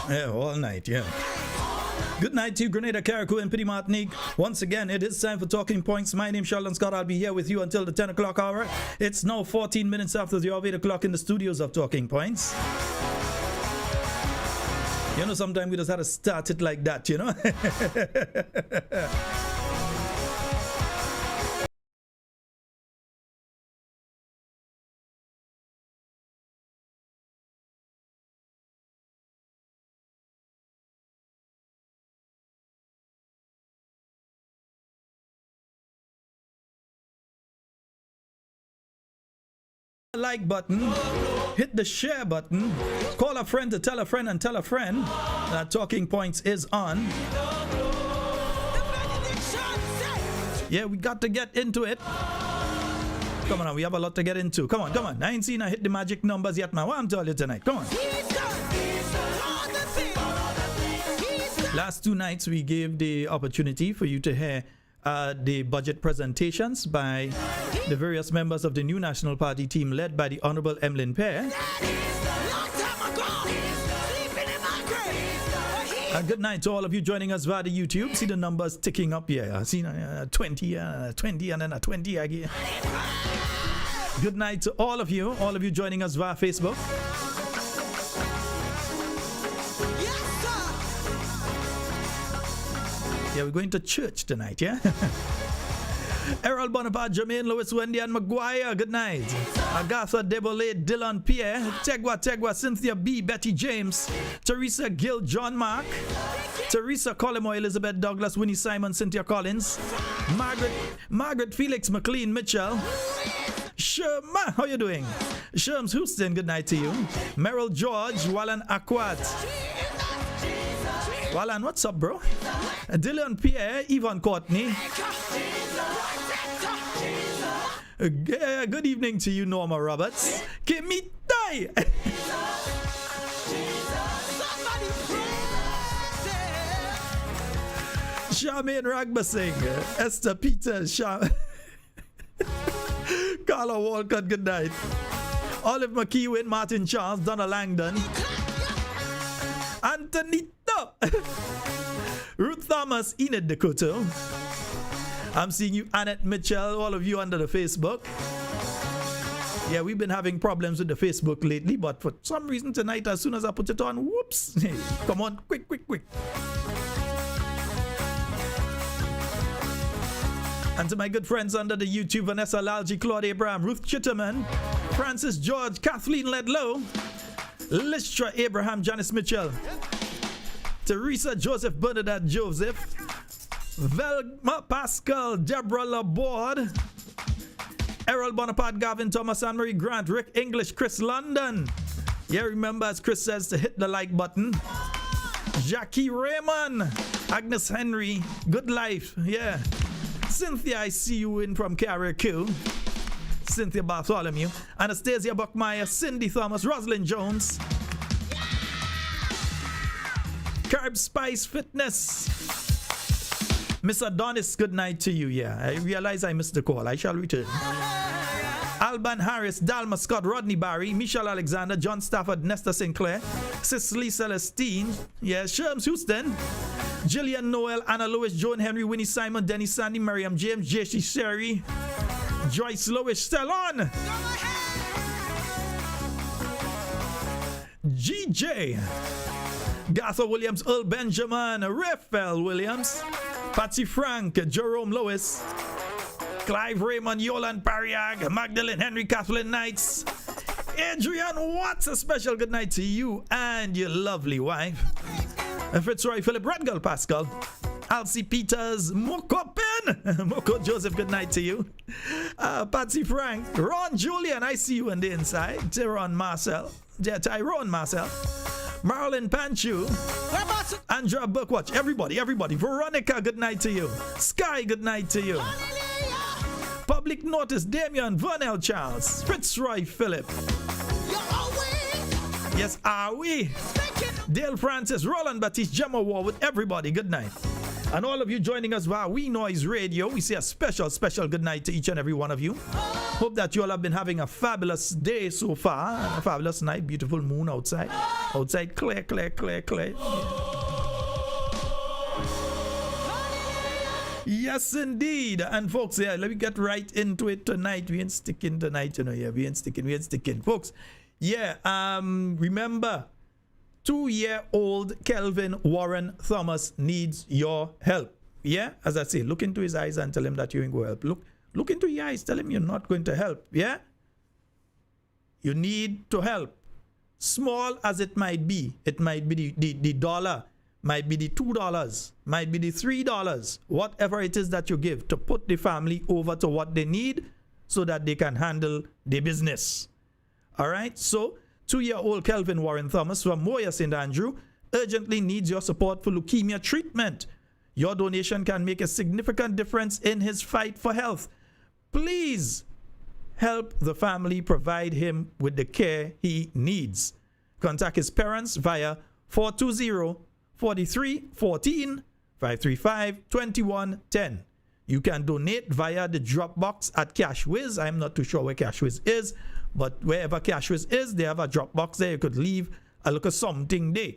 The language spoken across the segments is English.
Yeah, all night, yeah. Good night to you, Grenada, Carriacou, and Petit Martinique. Once again, it is time for Talking Points. My name is Sheldon Scott. I'll be here with you until the 10 o'clock hour. It's now 14 minutes after the hour of 8 o'clock in the studios of Talking Points. You know, sometimes we just have to start it like that, you know. Like button, hit the share button, call a friend to tell a friend and tell a friend that Talking Points is on. Yeah, we got to get into it. Come on, we have a lot to get into. Come on. I ain't seen I hit the magic numbers yet, man. What I'm telling you tonight? Come on. Last 2 nights, we gave the opportunity for you to hear the budget presentations by the various members of the new National Party team led by the Honorable Emlyn Pear. Good night to all of you joining us via the YouTube. See the numbers ticking up here. I see 20, 20 and then a 20 again. Good night to all of you joining us via Facebook. Yeah, we're going to church tonight, yeah? Errol Bonaparte, Jermaine Lewis, Wendy and Maguire, good night. Agatha Debole, Dylan Pierre, Tegwa, Cynthia B, Betty James, Teresa Gill, John Mark, Teresa Collimoy, Elizabeth Douglas, Winnie Simon, Cynthia Collins, Margaret Felix, McLean Mitchell, Sherma, how you doing? Sherms Houston, good night to you. Merrill George, Wallan Aquat. Wallan, what's up, bro? Dylan Pierre, Yvonne Courtney. Good evening to you, Norma Roberts. Kimitai. Charmaine Ragbasing, Esther Peters, Carla Walcott, good night. Olive McKeown, Martin Charles, Donna Langdon, Antonito, Ruth Thomas, Enid Decoto. I'm seeing you, Annette Mitchell, all of you under the Facebook. Yeah, we've been having problems with the Facebook lately, but for some reason tonight, as soon as I put it on, whoops. Come on, quick. And to my good friends under the YouTube, Vanessa Lalji, Claude Abraham, Ruth Chitterman, Francis George, Kathleen Ledlow, Listra Abraham, Janice Mitchell, Teresa Joseph, Bernadette Joseph, Velma Pascal, Deborah Laborde, Errol Bonaparte, Gavin Thomas, Anne-Marie Grant, Rick English, Chris London. Yeah, remember as Chris says to hit the like button. Jackie Raymond, Agnes Henry, Good Life, yeah. Cynthia, I see you in from Carriacou. Cynthia Bartholomew, Anastasia Buckmeyer, Cindy Thomas, Rosalind Jones, Carb Spice Fitness, Miss Adonis, good night to you. Yeah, I realize I missed the call. I shall return. Alban Harris, Dalma Scott, Rodney Barry, Michelle Alexander, John Stafford, Nesta Sinclair, Cicely Celestine, yeah, Sherms Houston, Gillian Noel, Anna Lewis, Joan Henry, Winnie Simon, Denny Sandy, Miriam James, J.C. Sherry, Joyce Lowish, Stellon, GJ, Gatha Williams, Earl Benjamin, Raphael Williams, Patsy Frank, Jerome Lewis, Clive Raymond, Yolan Pariag, Magdalene Henry, Kathleen Knights, Adrian Watts, a special good night to you and your lovely wife, Fitzroy Philip, Redgull Pascal, Alcy Peters, Moko Pen, Moko Joseph, good night to you, Patsy Frank, Ron Julian, I see you on the inside, Tyrone Marcel, Marilyn Panchu, Andrea Bookwatch, everybody, Veronica, good night to you, Sky, good night to you, Public Notice, Damian, Vernell Charles, Fitzroy Philip, yes, are we? Dale Francis, Roland Baptiste, Gemma Warwood, everybody, good night. And all of you joining us via We Noise Radio, we say a special good night to each and every one of you. Hope that you all have been having a fabulous day so far. A fabulous night. Beautiful moon outside. Outside clear, clear, clear, clear. Yes, indeed. And folks, yeah, let me get right into it tonight. We ain't sticking tonight, we ain't sticking. Folks, yeah, remember, 2-year-old Kelvin Warren Thomas needs your help. Yeah, as I say, look into his eyes and tell him that you ain't going to help. Look into your eyes, tell him you're not going to help. Yeah? You need to help. Small as it might be the dollar, might be the $2, might be the $3, whatever it is that you give to put the family over to what they need so that they can handle their business. All right? So, 2-year-old Kelvin Warren Thomas from Moya St. Andrew urgently needs your support for leukemia treatment. Your donation can make a significant difference in his fight for health. Please help the family provide him with the care he needs. Contact his parents via 420-4314 535-2110. You can donate via the drop box at Cashwiz. I'm not too sure where Cashwiz is, but wherever Cashwiz is, they have a drop box there. You could leave a little something there.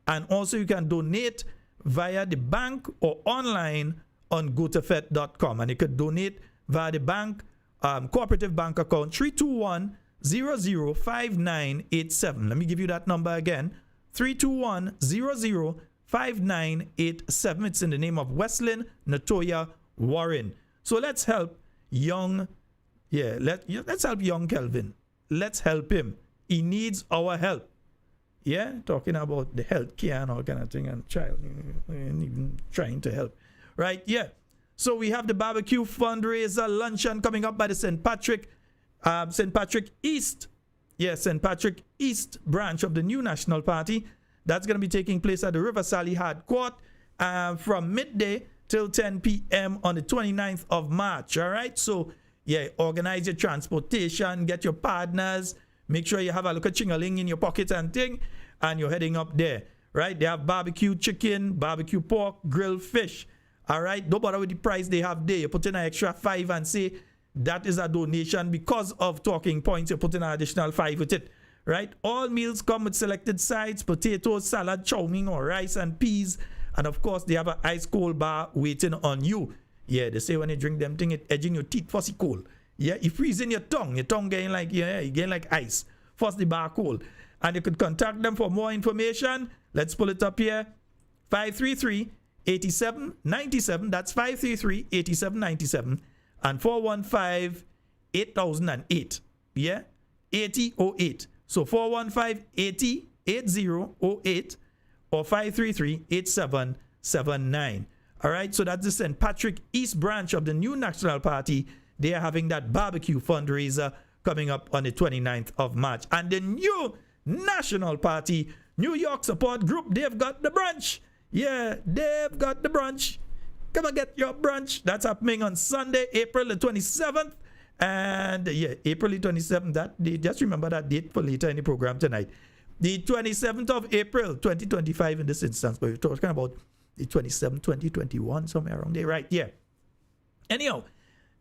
And also you can donate via the bank or online on gotafet.com. And you could donate via the bank, cooperative bank account 321-005987. Let me give you that number again. 321-005987. It's in the name of Weslin Natoya Warren. So let's help young, let's help young Kelvin. Let's help him. He needs our help. Yeah, talking about the health care and all kind of thing, and child, and even trying to help. Right, yeah. So we have the barbecue fundraiser luncheon coming up by the St. Patrick East. Yes, St. Patrick East branch of the New National Party. That's going to be taking place at the River Sally Hard Court from midday till 10 p.m. on the 29th of March. All right, so yeah, organize your transportation, get your partners, make sure you have a little chingaling in your pocket and thing, and you're heading up there. Right, they have barbecue chicken, barbecue pork, grilled fish. All right, don't bother with the price they have there. You put in an extra 5 and say that is a donation because of talking points. You put in an additional 5 with it. Right, all meals come with selected sides: potatoes, salad, chow mein, or rice and peas. And of course, they have an ice cold bar waiting on you. Yeah, they say when you drink them thing, it edging your teeth fussy cold. Yeah, you freezing your tongue getting like, yeah, you getting like ice. First the bar cold. And you could contact them for more information. Let's pull it up here. 533-8797. That's 533-8797. And 415-8008. Yeah, 8008. So 415-8008 or 533-8779. All right, so that's the St. Patrick East branch of the New National Party. They are having that barbecue fundraiser coming up on the 29th of March. And the New National Party New York Support Group, they've got the brunch. Yeah, they've got the brunch. Come and get your brunch. That's happening on Sunday, April the 27th. And yeah, April the 27th, that day, just remember that date for later in the program tonight. The 27th of April, 2025 in this instance, but we're talking about the 27th, 2021, somewhere around there, right? Yeah. Anyhow,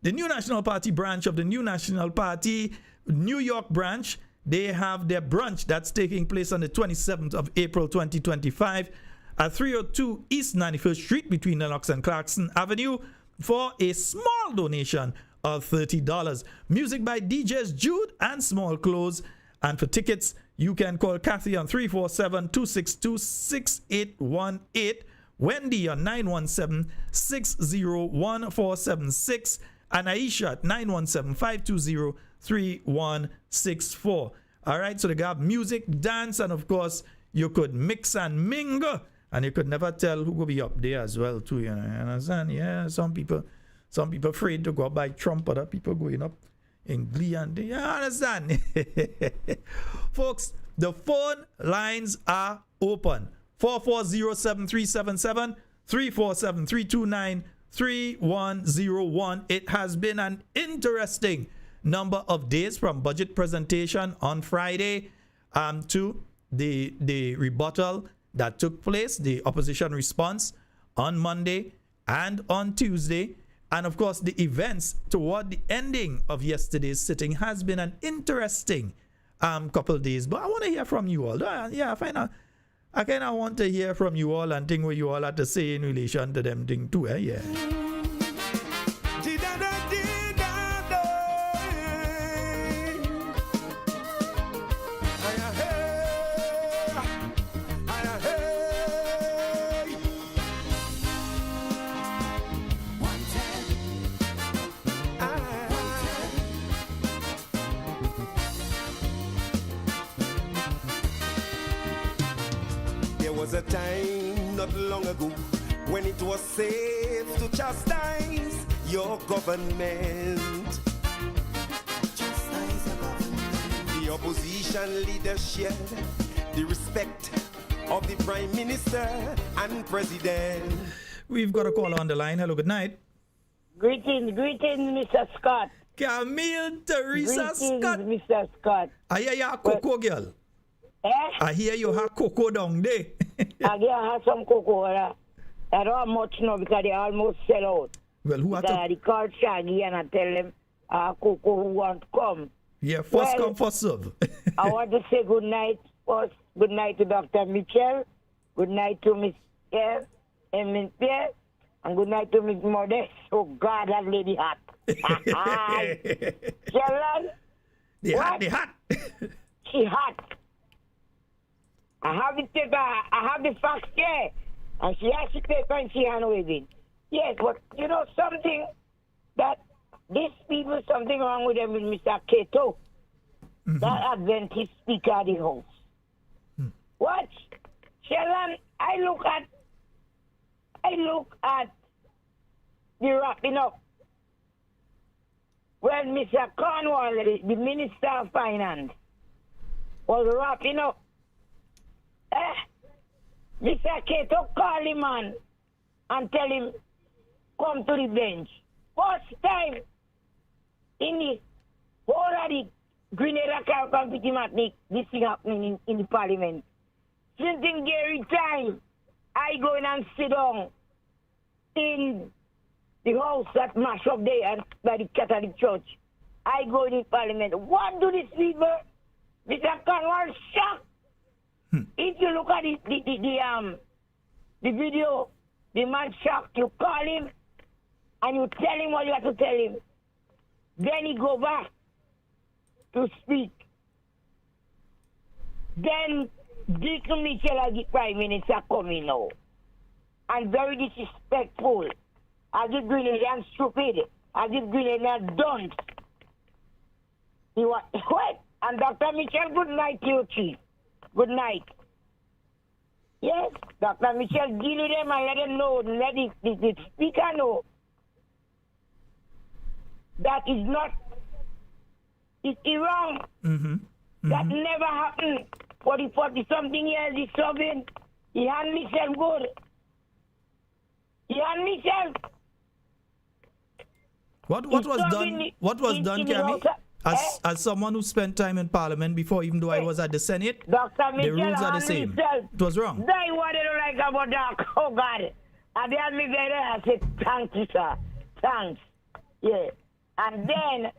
the New National Party branch of the New National Party, New York branch, they have their brunch that's taking place on the 27th of April, 2025 at 302 East 91st Street between Lennox and Clarkson Avenue for a small donation of $30. Music by DJs Jude and Small Clothes. And for tickets, you can call Kathy on 347-262-6818, Wendy on 917-601-476, and Aisha at 917-520-3164. All right, so they got music, dance, and of course, you could mix and mingle, and you could never tell who will be up there as well, too. You understand? Yeah, some people afraid to go up by Trump, other people going up in glee, and you understand? Folks, the phone lines are open. 440-7377, 347-329-3101. It has been an interesting number of days from budget presentation on Friday to the rebuttal that took place, the opposition response on Monday and on Tuesday. And of course, the events toward the ending of yesterday's sitting has been an interesting couple of days. But I want to hear from you all. I kind of want to hear from you all and think what you all have to say in relation to them thing too. Yeah. Was a time not long ago when it was safe to chastise your government. Chastise your government. The opposition leader shared the respect of the Prime Minister and President. We've got a caller on the line. Hello, good night. Greetings, Mr. Scott. Camille Teresa Scott. Mr. Scott. I hear you have cocoa, girl. I hear you have cocoa down there. I have some cocoa. I don't have much now because they almost sell out. Well, who they call Shaggy and I tell them cocoa who want to come. Yeah, first come, first serve. I want to say good night first. Good night to Dr. Mitchell. Good night to Miss Pierre and Miss Pierre. And good night to Miss Modest. Oh, God, that lady hot. Sheldon? The hot. She hot. I have the paper, I have the facts there. And she has the paper and she hand waving. Yes, but you know something that these people, something wrong with them with Mr. Cato. Mm-hmm. That Adventist speaker at the house. What? Sheldon, I look at the wrapping up. When Mr. Cornwall, the Minister of Finance, was wrapping up. Mr. Cato call him man and tell him, come to the bench. First time in the whole of the Grenada Carriacou this thing happening in the Parliament. Since in Gary time, I go in and sit down in the house that mash up there by the Catholic Church. I go in the Parliament. What do these people? Mr. Cornwall shocked. If you look at the video, the man shocked. You call him and you tell him what you have to tell him. Then he go back to speak. Then Dick Mitchell as the Prime Minister coming now. And very disrespectful. As if Grenadian stupid. As if Grenadian don't. He was wait. And Dr. Mitchell, good night to you, Chief. Good night. Yes, Dr. Michel, deal with them and let them know, let the speaker know that is not, it's wrong. That never happened for the 40-something years he's serving. He had himself good. He had himself. What was done, Cammy? As someone who spent time in Parliament before, even though I was at the Senate, the rules are the same. It was wrong. That's what I don't like about that. Oh, God. And they had me there. I said, thank you, sir. Thanks. Yeah. And then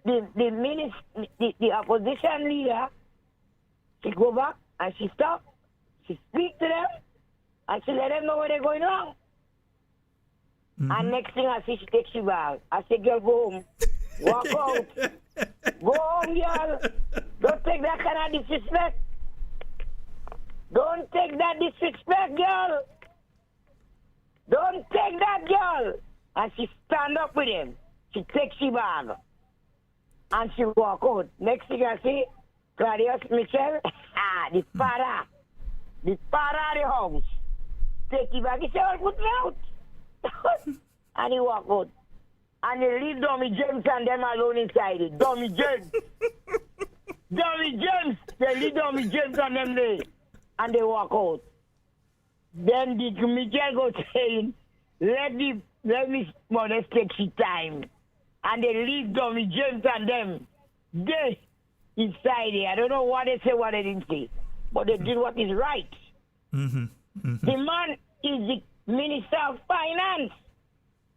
the opposition leader, she go back and she stop. She speak to them and she let them know where they're going wrong. And next thing I see, she takes you back. I say, girl, go home. Walk out. Go home, girl. Don't take that kind of disrespect. Don't take that disrespect, girl. Don't take that, girl. And she stand up with him. She takes she bag. And she walk out. Next thing I see, Claudius Michel, the father of the house, take him back. He said, well, put me out. And he walk out. And they leave Dummy James and them alone inside it. Dummy James. Dummy James. They leave Dummy James and them there. And they walk out. Then the Michel go saying, let me Modest take she time. And they leave Dummy James and them there inside there. I don't know what they say, what they didn't say. But they did what is right. The man is the Minister of Finance.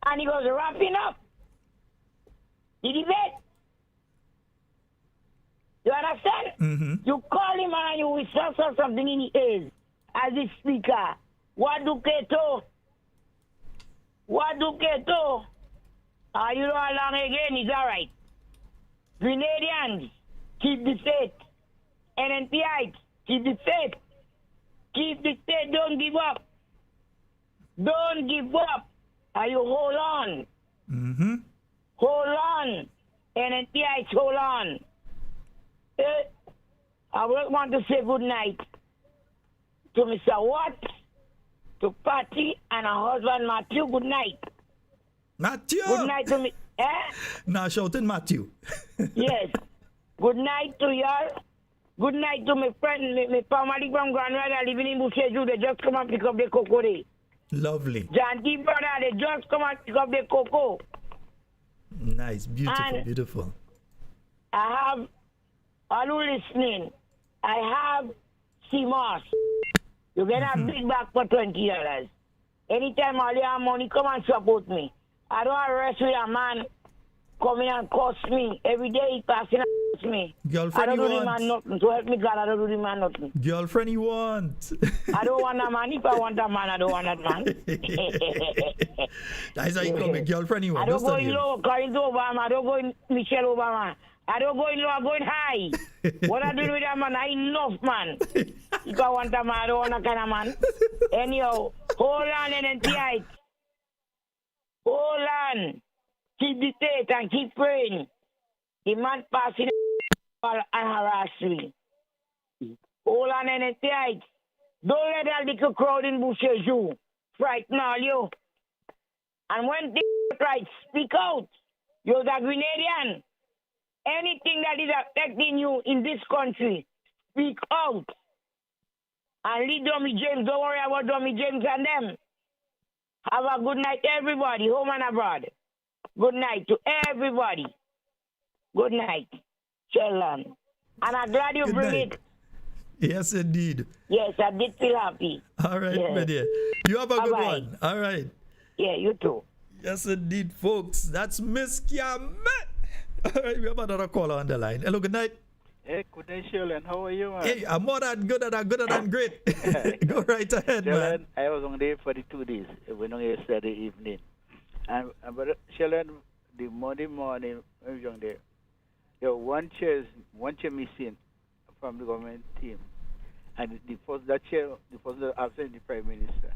And he was wrapping up the debate. You understand? Mm-hmm. You call him and you whisper something in his ears as the speaker. What do Keto? What do Keto? You know how long again? It's all right. Grenadians, keep the faith. NNPites, keep the faith. Keep the faith. Don't give up. Don't give up. You hold on. Mm-hmm. Hold on. NNPites, hold on. I would want to say good night to Mr. Watt, to Patty, and her husband Matthew. Good night. Matthew! Good night to me. Now shouting Matthew. Yes. Good night to y'all. Good night to my friend, my family from Grenada living in Busheju. They just come and pick up the cocoa there. Lovely. Janty brother, they just come and pick up the cocoa. Nice. Beautiful, And beautiful. I have, all who listening, I have CMOS. You get a big bag for $20. Anytime all you have money, come and support me. I don't arrest with a man coming and cost me. Every day he passing and cost me. Girlfriend I don't you do the man want. nothing. To help me God, I don't do the man nothing. Girlfriend you want. I don't want a man. If I want a man, I don't want that man. That's how you come. Girlfriend you I want. don't go Listen in here. low, Karin Obama. I don't go in Michelle Obama. I don't go in low, I'm going high. What I do with a man, I enough, man. If I want a man, I don't want a kind of man. Anyhow, hold on and tight. Hold on. Keep the faith and keep praying. The man passing and harass me. Hold on and tight. Don't let that little crowd in bushes you. Frighten all you. And when they try speak out, you're the Grenadian. Anything that is affecting you in this country, speak out. And lead Dummy James. Don't worry about Dummy James and them. Have a good night, everybody, home and abroad. Good night to everybody. Good night, Sheldon. And I'm glad you Good bring night. it. Yes, indeed. Yes, I did feel happy. All right, Yeah. my dear. You have a good Bye-bye. one. All right. Yeah, you too. Yes, indeed, folks. That's Miss Kiamet. All right, we have another caller on the line. Hello, good night. Hey, good day, Sheldon. How are you, man? Hey, I'm more than good than great. Go right ahead, man. Sheldon, I was on there for the 2 days. We went on yesterday evening. And but Sheldon, the Monday morning, I was on there. There was one chair missing from the government team. And the first absent the Prime Minister.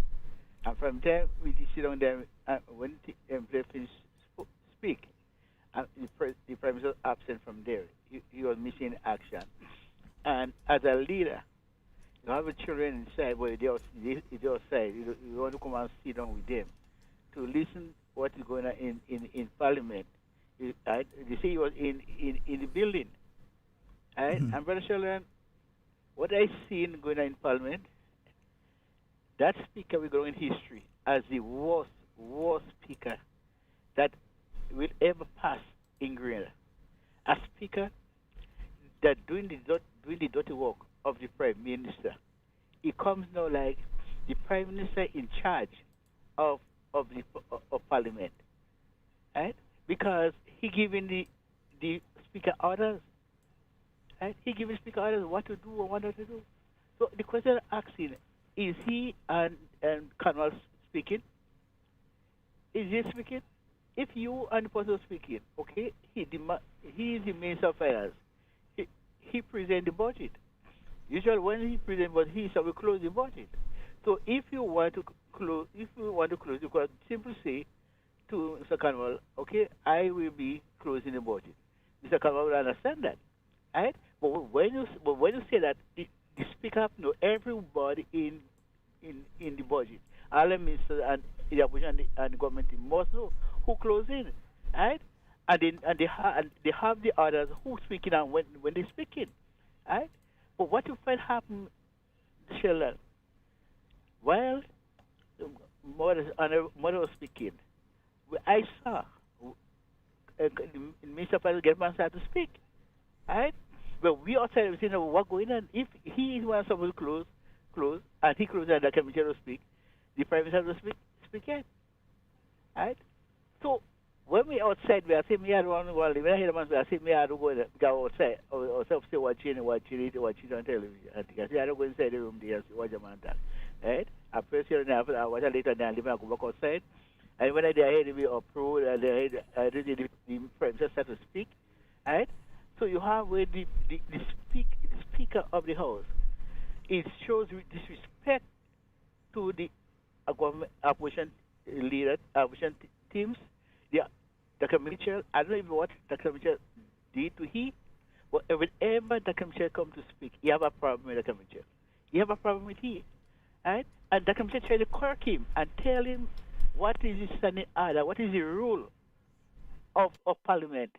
And from there, we sit down there, and when the employee finished speak, and the Prime Minister absent from there. He was missing action. And as a leader, you have the children inside, but they're outside. You want to come and sit down with them to listen what is going on in Parliament. They say he was in the building. Right? Mm-hmm. And Brother Sheldon, what I seen going on in Parliament, that speaker will go in history as the worst speaker that will ever pass in Grenada. A speaker that doing the dirty work of the Prime Minister. It comes now like the Prime Minister in charge of Parliament, right? Because he giving the speaker orders, right? He giving speaker orders what to do or what not to do. So the question asking is he and Colonel speaking? Is he speaking? If you and the person speaking, okay, he is the Minister of Finance. He present the budget. Usually when he present budget, he shall close the budget. So if you want to close, you can simply say to Mr. Carnival, okay, I will be closing the budget. Mr. Carnival will understand that, right? But when you say that, the speaker know everybody in the budget. All the ministers and the opposition and the government must know who close in, right? And they have the others who speaking and when they speaking, right? But what you find happen, Sheldon, while mother was speaking, I saw Mr. President German start to speak, right? But we outside we saying what's going on. If he is one supposed to close, and he closes and the committee will speak, the Prime Minister will speak again, right? So when we outside, we are saying me had one. Well, when I hear the man, I say me had to go outside. Or say watching on television. I think I say I don't go inside the room there. Watch a man talk. Right? I first hear after I watch a later then I go back outside. And when I hear me approve, I read the prime minister to speak. Right? So you have where the speaker of the house. It shows disrespect to the government opposition leader, opposition teams. Dr. Mitchell, I don't even know what Dr. Mitchell did to he, but whenever Dr. Mitchell comes to speak, you have a problem with Dr. Mitchell. You have a problem with he, right? And Dr. Mitchell tried to correct him and tell him what is his standing order, what is the rule of Parliament.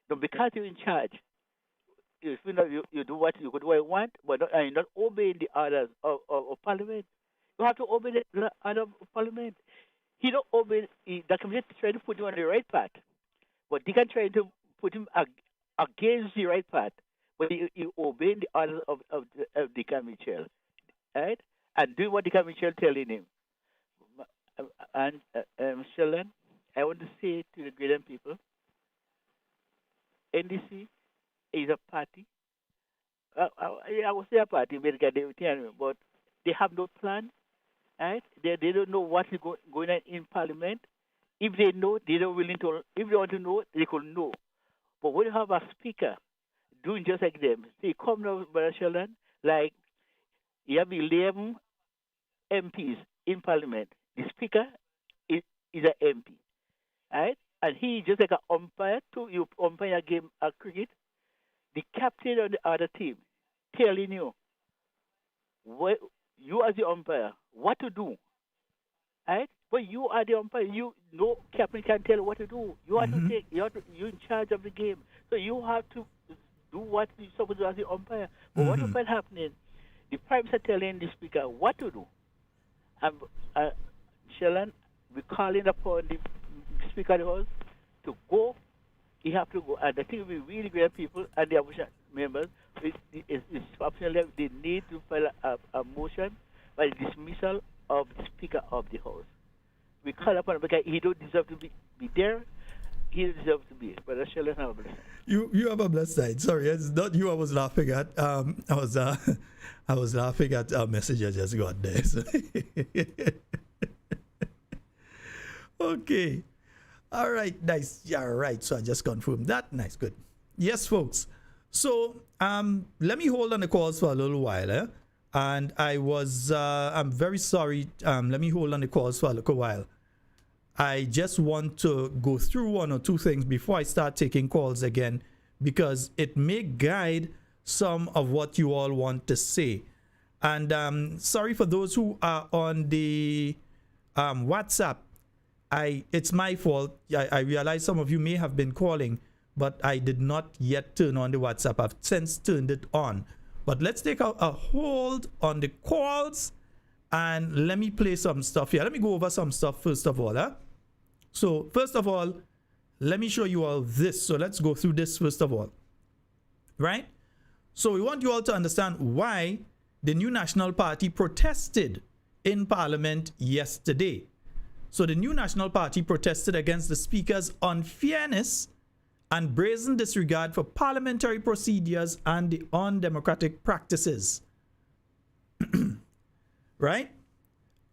So because you're in charge, you do what you want, but you're not obeying the orders of Parliament. You have to obey the order of Parliament. He don't obey. Dr. Mitchell trying to put him on the right path, but they can try to put him against the right path. But he obeying the orders of Dr. Mitchell, right? And doing what Dr. Mitchell telling him. And Sheldon, I want to say to the Grenadian people, NDC is a party. I would say a party, but they have no plan. Right? They don't know what is going on in Parliament. If they know, they don't willing to. If they want to know, they could know. But when you have a speaker doing just like them, see, come now, Brother Sheldon, like you have 11 MPs in Parliament. The speaker is an MP, right? And he just like an umpire too. You umpire a game of cricket. The captain of the other team telling you what you as the umpire what to do, right? But you are the umpire. You no captain can tell what to do. You have to take. You're in charge of the game, so you have to do what you're supposed to do as the umpire. But what is happening? The prime minister telling the speaker what to do, and Sheldon, we're calling upon the speaker of the house to go. He have to go, and I think we really great people and the opposition members. It's optional. They need to file a motion by dismissal of the Speaker of the House. We call upon him because he don't deserve to be there. He deserves to be. But I shall have a blessing. You have a blessed night. Sorry, it's not you I was laughing at. I was laughing at a message I just got there. So. Okay. All right, nice. Yeah, right. So I just confirmed that. Nice, good. Yes, folks. So let me hold on the calls for a little while, and I'm very sorry. Let me hold on the calls for a little while. I just want to go through one or two things before I start taking calls again, because it may guide some of what you all want to say. And sorry for those who are on the WhatsApp. It's my fault. I realize some of you may have been calling, but I did not yet turn on the WhatsApp. I've since turned it on. But let's take a hold on the calls and let me play some stuff here. Let me go over some stuff first of all. So first of all, let me show you all this. So let's go through this first of all. Right? So we want you all to understand why the New National Party protested in Parliament yesterday. So the New National Party protested against the Speaker's unfairness and brazen disregard for parliamentary procedures and the undemocratic practices. Right?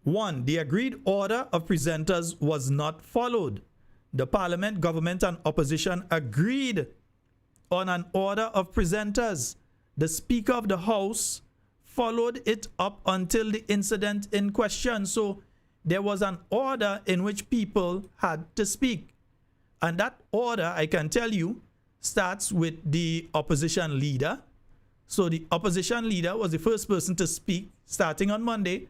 1. The agreed order of presenters was not followed. The Parliament, government and opposition agreed on an order of presenters. The Speaker of the House followed it up until the incident in question. So there was an order in which people had to speak. And that order, I can tell you, starts with the opposition leader. So the opposition leader was the first person to speak starting on Monday.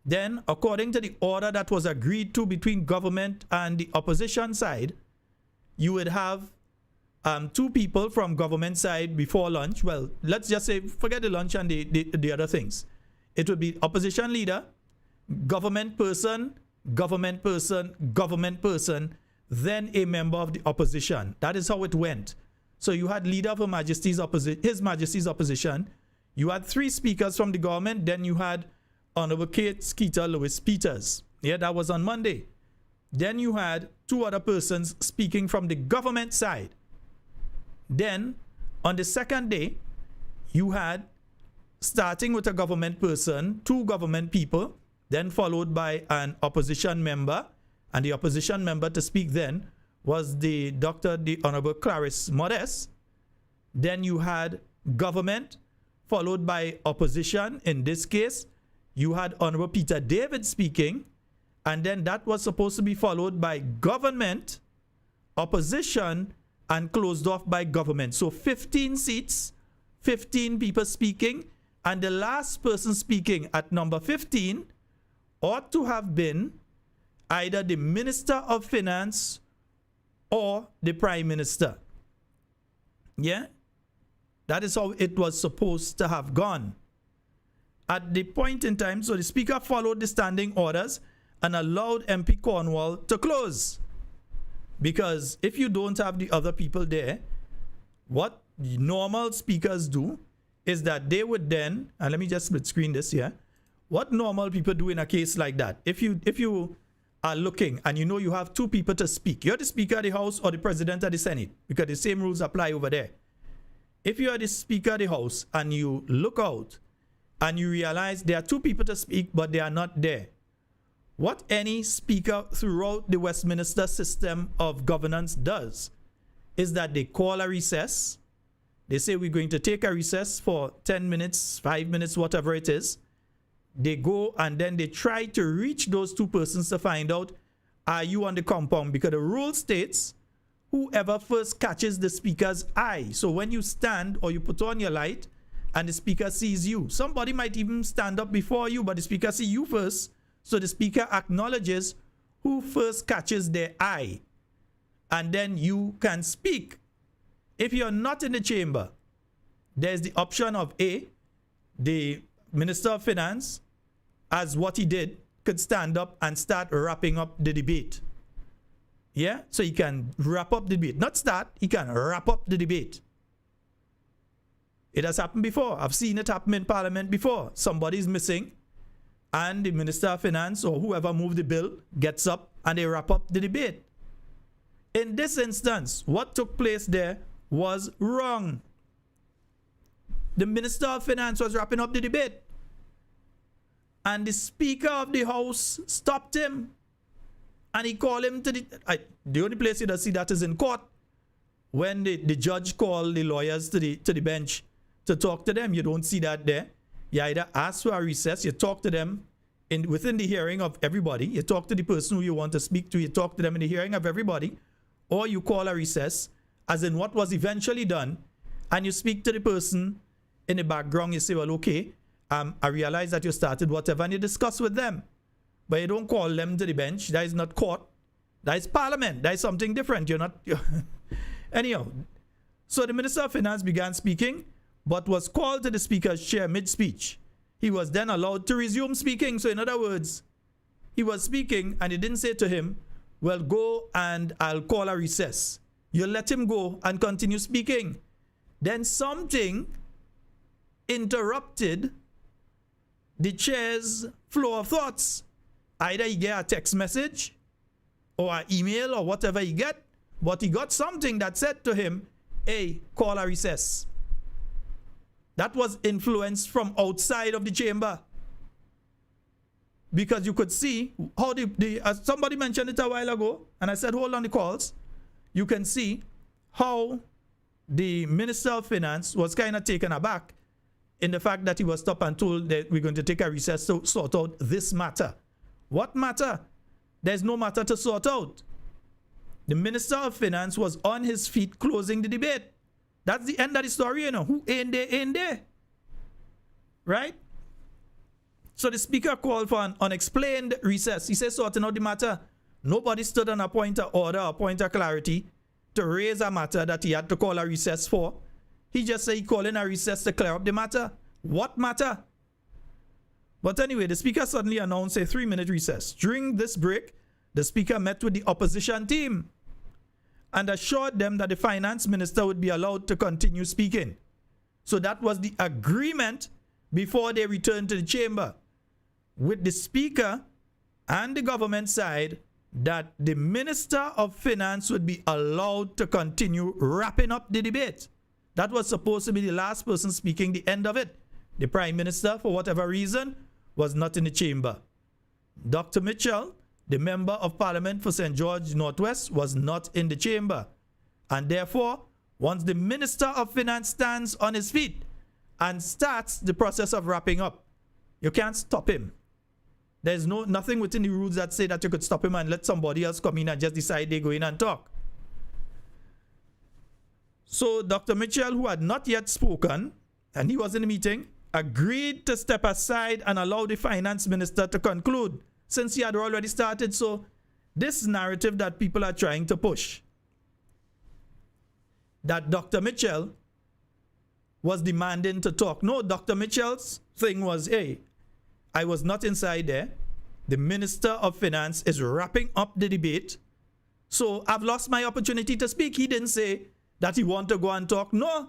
Then, according to the order that was agreed to between government and the opposition side, you would have 2 people from government side before lunch. Well, let's just say, forget the lunch and the other things. It would be opposition leader, government person, government person, government person, then a member of the opposition. That is how it went. So you had leader of His Majesty's opposition. You had 3 speakers from the government. Then you had Honorable Kate Skeeter Lewis Peters. Yeah, that was on Monday. Then you had two other persons speaking from the government side. Then, on the second day, you had, starting with a government person, two government people, then followed by an opposition member, and the opposition member to speak then was the Honorable Clarice Modest. Then you had government, followed by opposition. In this case, you had Honorable Peter David speaking, and then that was supposed to be followed by government, opposition, and closed off by government. So 15 seats, 15 people speaking, and the last person speaking at number 15 ought to have been either the Minister of Finance or the Prime Minister. Yeah? That is how it was supposed to have gone. At the point in time, so the Speaker followed the standing orders and allowed MP Cornwall to close. Because if you don't have the other people there, what normal speakers do is that they would then, and let me just split screen this here. What normal people do in a case like that, if you are looking and you know you have two people to speak, you're the Speaker of the House or the President of the Senate, because the same rules apply over there. If you are the Speaker of the House and you look out and you realize there are two people to speak but they are not there, what any speaker throughout the Westminster system of governance does is that they call a recess. They say we're going to take a recess for 10 minutes, 5 minutes, whatever it is. They go and then they try to reach those two persons to find out, are you on the compound? Because the rule states whoever first catches the speaker's eye. So when you stand or you put on your light and the speaker sees you, somebody might even stand up before you, but the speaker sees you first. So the speaker acknowledges who first catches their eye, and then you can speak. If you're not in the chamber, there's the option of A, the Minister of Finance, as what he did, could stand up and start wrapping up the debate. Yeah? So he can wrap up the debate. Not start, he can wrap up the debate. It has happened before. I've seen it happen in Parliament before. Somebody's missing, and the Minister of Finance or whoever moved the bill gets up and they wrap up the debate. In this instance, what took place there was wrong. The Minister of Finance was wrapping up the debate, and the Speaker of the House stopped him, and he called him to the only place you don't see that is in court, when the judge called the lawyers to the bench to talk to them. You don't see that there. You either ask for a recess, you talk to them within the hearing of everybody, you talk to the person who you want to speak to, you talk to them in the hearing of everybody, or you call a recess, as in what was eventually done, and you speak to the person in the background. You say, well, okay, I realize that you started whatever, and you discuss with them. But you don't call them to the bench. That is not court. That is Parliament. That is something different. Anyhow, so the Minister of Finance began speaking, but was called to the Speaker's chair mid-speech. He was then allowed to resume speaking. So in other words, he was speaking and he didn't say to him, well, go and I'll call a recess. You let him go and continue speaking. Then something interrupted the chair's flow of thoughts. Either he get a text message or an email or whatever he get, but he got something that said to him, hey, call a recess. That was influenced from outside of the chamber. Because you could see how somebody mentioned it a while ago, and I said, hold on the calls. You can see how the Minister of Finance was kind of taken aback in the fact that he was stopped and told that we're going to take a recess to sort out this matter. What matter? There's no matter to sort out. The Minister of Finance was on his feet closing the debate. That's the end of the story, you know. Who ain't there, ain't there. Right? So the Speaker called for an unexplained recess. He says, sorting out the matter. Nobody stood on a point of order or point of clarity to raise a matter that he had to call a recess for. He just said he called in a recess to clear up the matter. What matter? But anyway, the Speaker suddenly announced a 3-minute recess. During this break, the Speaker met with the opposition team and assured them that the Finance Minister would be allowed to continue speaking. So that was the agreement before they returned to the chamber, with the Speaker and the government side that the Minister of Finance would be allowed to continue wrapping up the debate. That was supposed to be the last person speaking, the end of it. The Prime Minister, for whatever reason, was not in the chamber. Dr. Mitchell, the Member of Parliament for St. George Northwest, was not in the chamber. And therefore, once the Minister of Finance stands on his feet and starts the process of wrapping up, you can't stop him. There's nothing within the rules that say that you could stop him and let somebody else come in and just decide they go in and talk. So Dr. Mitchell, who had not yet spoken, and he was in the meeting, agreed to step aside and allow the finance minister to conclude, since he had already started. So this narrative that people are trying to push, that Dr. Mitchell was demanding to talk. No, Dr. Mitchell's thing was, hey, I was not inside there. The Minister of Finance is wrapping up the debate. So I've lost my opportunity to speak. He didn't say that he wanted to go and talk. No.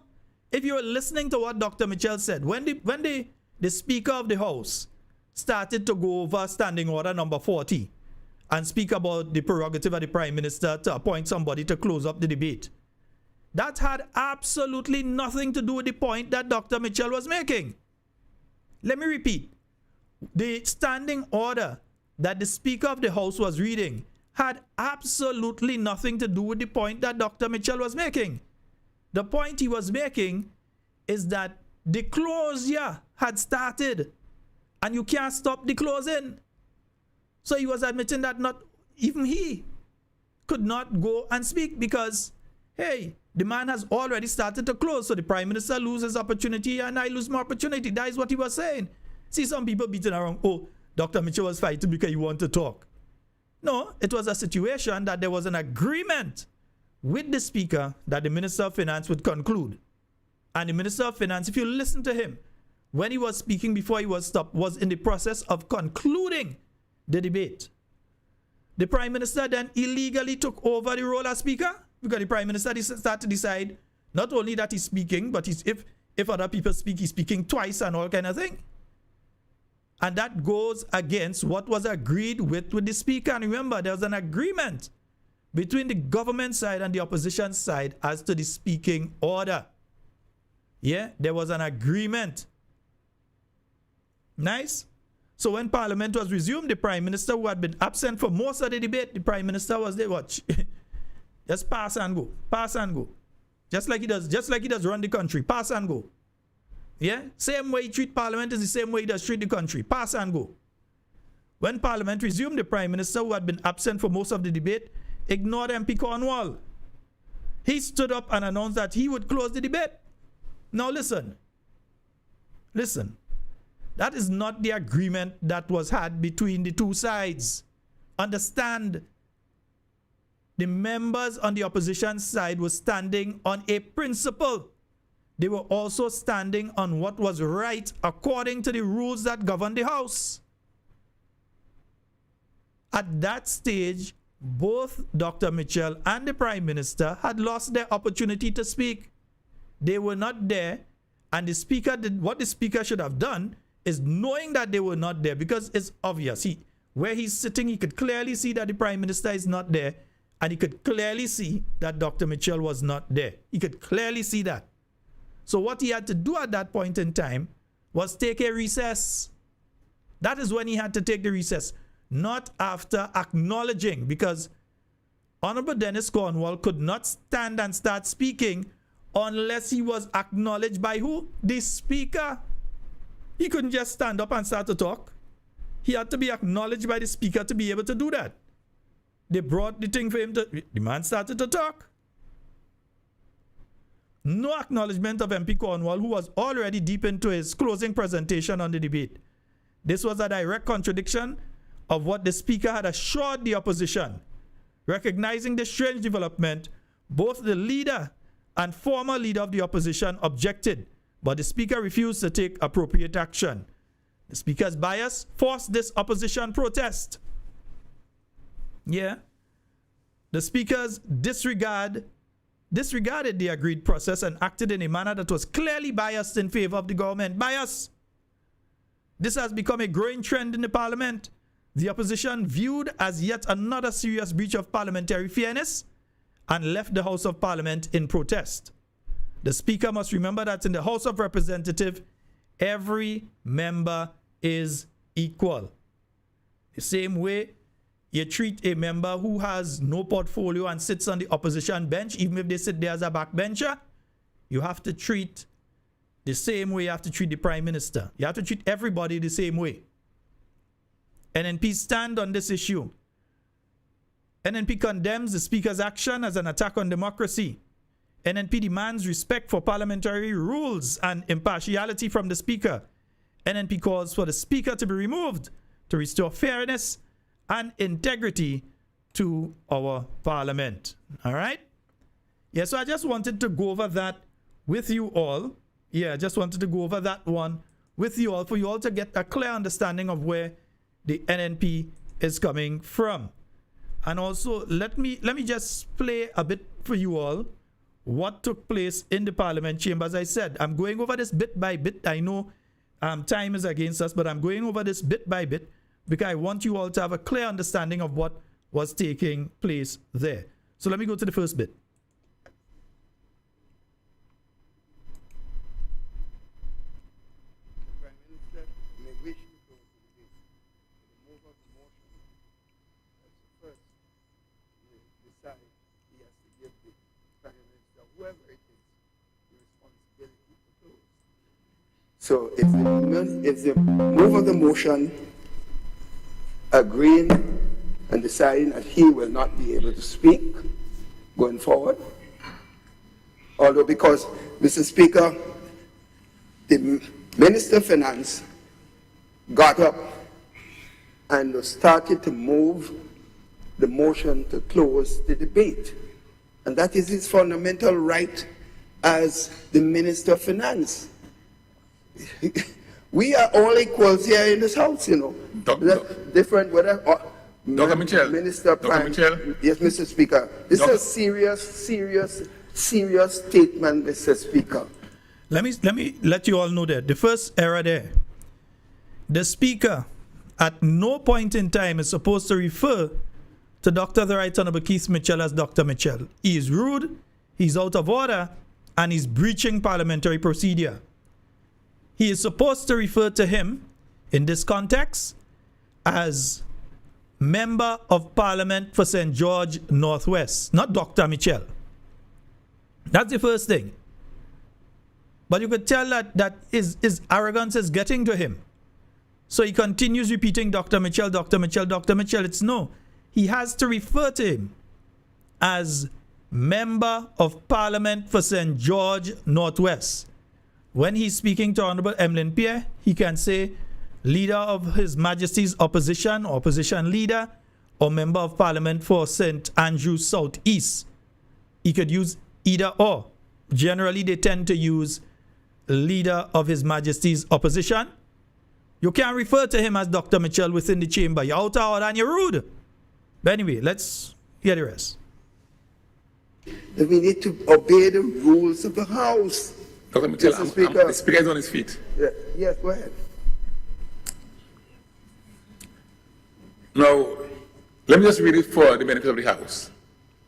If you were listening to what Dr. Mitchell said, when the Speaker of the House started to go over Standing Order number 40 and speak about the prerogative of the Prime Minister to appoint somebody to close up the debate, that had absolutely nothing to do with the point that Dr. Mitchell was making. Let me repeat. The standing order that the Speaker of the House was reading had absolutely nothing to do with the point that Dr. Mitchell was making. The point he was making is that the closure had started and you can't stop the closing. So he was admitting that not even he could not go and speak because, hey, the man has already started to close. So the Prime Minister loses opportunity and I lose my opportunity. That is what he was saying. See some people beating around, oh, Dr. Mitchell was fighting because he wanted to talk. No, it was a situation that there was an agreement with the Speaker that the Minister of Finance would conclude. And the Minister of Finance, if you listen to him, when he was speaking before he was stopped, was in the process of concluding the debate. The Prime Minister then illegally took over the role as Speaker because the Prime Minister started to decide not only that he's speaking, but if other people speak, he's speaking twice and all kind of thing. And that goes against what was agreed with the Speaker. And remember, there was an agreement between the government side and the opposition side as to the speaking order. Yeah, there was an agreement. Nice. So when Parliament was resumed, the Prime Minister, who had been absent for most of the debate, the Prime Minister was there, watch. Just pass and go. Pass and go. Just like he does run the country. Pass and go. Yeah? Same way he treats Parliament is the same way he does treat the country. Pass and go. When Parliament resumed, the Prime Minister, who had been absent for most of the debate, ignored MP Cornwall. He stood up and announced that he would close the debate. Now listen. Listen. That is not the agreement that was had between the two sides. Understand. The members on the opposition side were standing on a principle. They were also standing on what was right according to the rules that govern the House. At that stage, both Dr. Mitchell and the Prime Minister had lost their opportunity to speak. They were not there, and the Speaker did what the Speaker should have done is knowing that they were not there, because it's obvious. Where he's sitting, he could clearly see that the Prime Minister is not there, and he could clearly see that Dr. Mitchell was not there. He could clearly see that. So what he had to do at that point in time was take a recess. That is when he had to take the recess. Not after acknowledging, because Honorable Dennis Cornwall could not stand and start speaking unless he was acknowledged by who? The Speaker. He couldn't just stand up and start to talk. He had to be acknowledged by the Speaker to be able to do that. They brought the thing for him to, the man started to talk. No acknowledgement of MP Cornwall, who was already deep into his closing presentation on the debate. This was a direct contradiction of what the Speaker had assured the opposition. Recognizing the strange development, both the leader and former leader of the opposition objected, but the Speaker refused to take appropriate action. The Speaker's bias forced this opposition protest. Yeah. The Speaker's disregarded the agreed process and acted in a manner that was clearly biased in favor of the government. Bias. This has become a growing trend in the Parliament, the opposition viewed as yet another serious breach of parliamentary fairness and left the House of Parliament in protest. The Speaker must remember that in the House of Representatives, every member is equal. The same way you treat a member who has no portfolio and sits on the opposition bench, even if they sit there as a backbencher, you have to treat the same way you have to treat the Prime Minister. You have to treat everybody the same way. NNP stand on this issue. NNP condemns the Speaker's action as an attack on democracy. NNP demands respect for parliamentary rules and impartiality from the Speaker. NNP calls for the Speaker to be removed to restore fairness and integrity to our Parliament. All right? Yeah, so I just wanted to go over that with you all. Yeah, I just wanted to go over that one with you all for you all to get a clear understanding of where the NNP is coming from. And also, let me just play a bit for you all what took place in the Parliament chamber. As I said, I'm going over this bit by bit. I know time is against us, but I'm going over this bit by bit because I want you all to have a clear understanding of what was taking place there. So let me go to the first bit. Prime Minister may wish to go to the debate. The move of the motion as the first decide he has to give the Prime Minister, whoever it is, the responsibility to close. So if the move of the motion agreeing and deciding that he will not be able to speak going forward, although because, Mr. Speaker, the Minister of Finance got up and started to move the motion to close the debate. And that is his fundamental right as the Minister of Finance. We are all equals here in this house, you know. Different, whether Dr. Mitchell. Minister Dr. Prime. Mitchell. Yes, Mr. Speaker. This is a serious statement, Mr. Speaker. Let me let you all know that the first error there. The Speaker at no point in time is supposed to refer to Dr. the Right Honorable Keith Mitchell as Dr. Mitchell. He is rude, he's out of order, and he's breaching parliamentary procedure. He is supposed to refer to him in this context as Member of Parliament for St. George Northwest, not Dr. Mitchell. That's the first thing. But you could tell that his arrogance is getting to him. So he continues repeating Dr. Mitchell, Dr. Mitchell, Dr. Mitchell. It's no. He has to refer to him as Member of Parliament for St. George Northwest. When he's speaking to Honorable Emlyn Pierre, he can say Leader of His Majesty's Opposition, Opposition Leader, or Member of Parliament for St. Andrews Southeast. He could use either or. Generally, they tend to use Leader of His Majesty's Opposition. You can't refer to him as Dr. Mitchell within the chamber. You're out of order and you're rude. But anyway, let's hear the rest. That we need to obey the rules of the House. Dr. Mitchell, Mr. Speaker. the Speaker is on his feet. Yeah, yes, go ahead. Now, let me just read it for the benefit of the House.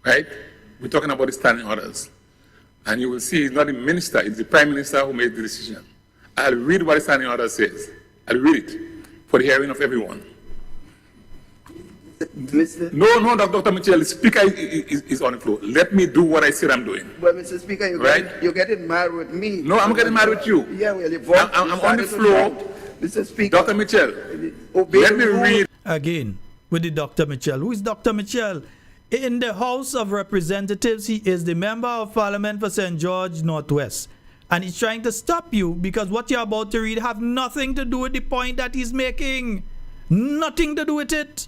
Right? We're talking about the standing orders. And you will see it's not the minister, it's the Prime Minister who made the decision. I'll read what the standing order says. I'll read it for the hearing of everyone. Mr. No, Dr. Mitchell, the Speaker is on the floor. Let me do what I said I'm doing. Well, Mr. Speaker, you're getting mad with me. No, I'm getting mad with you. Yeah, well, you vote. I'm on the floor. Mr. Speaker. Dr. Mitchell, obey let the me rules. read. Again, with the Dr. Mitchell. Who is Dr. Mitchell? In the House of Representatives, he is the Member of Parliament for St. George Northwest. And he's trying to stop you because what you're about to read have nothing to do with the point that he's making. Nothing to do with it.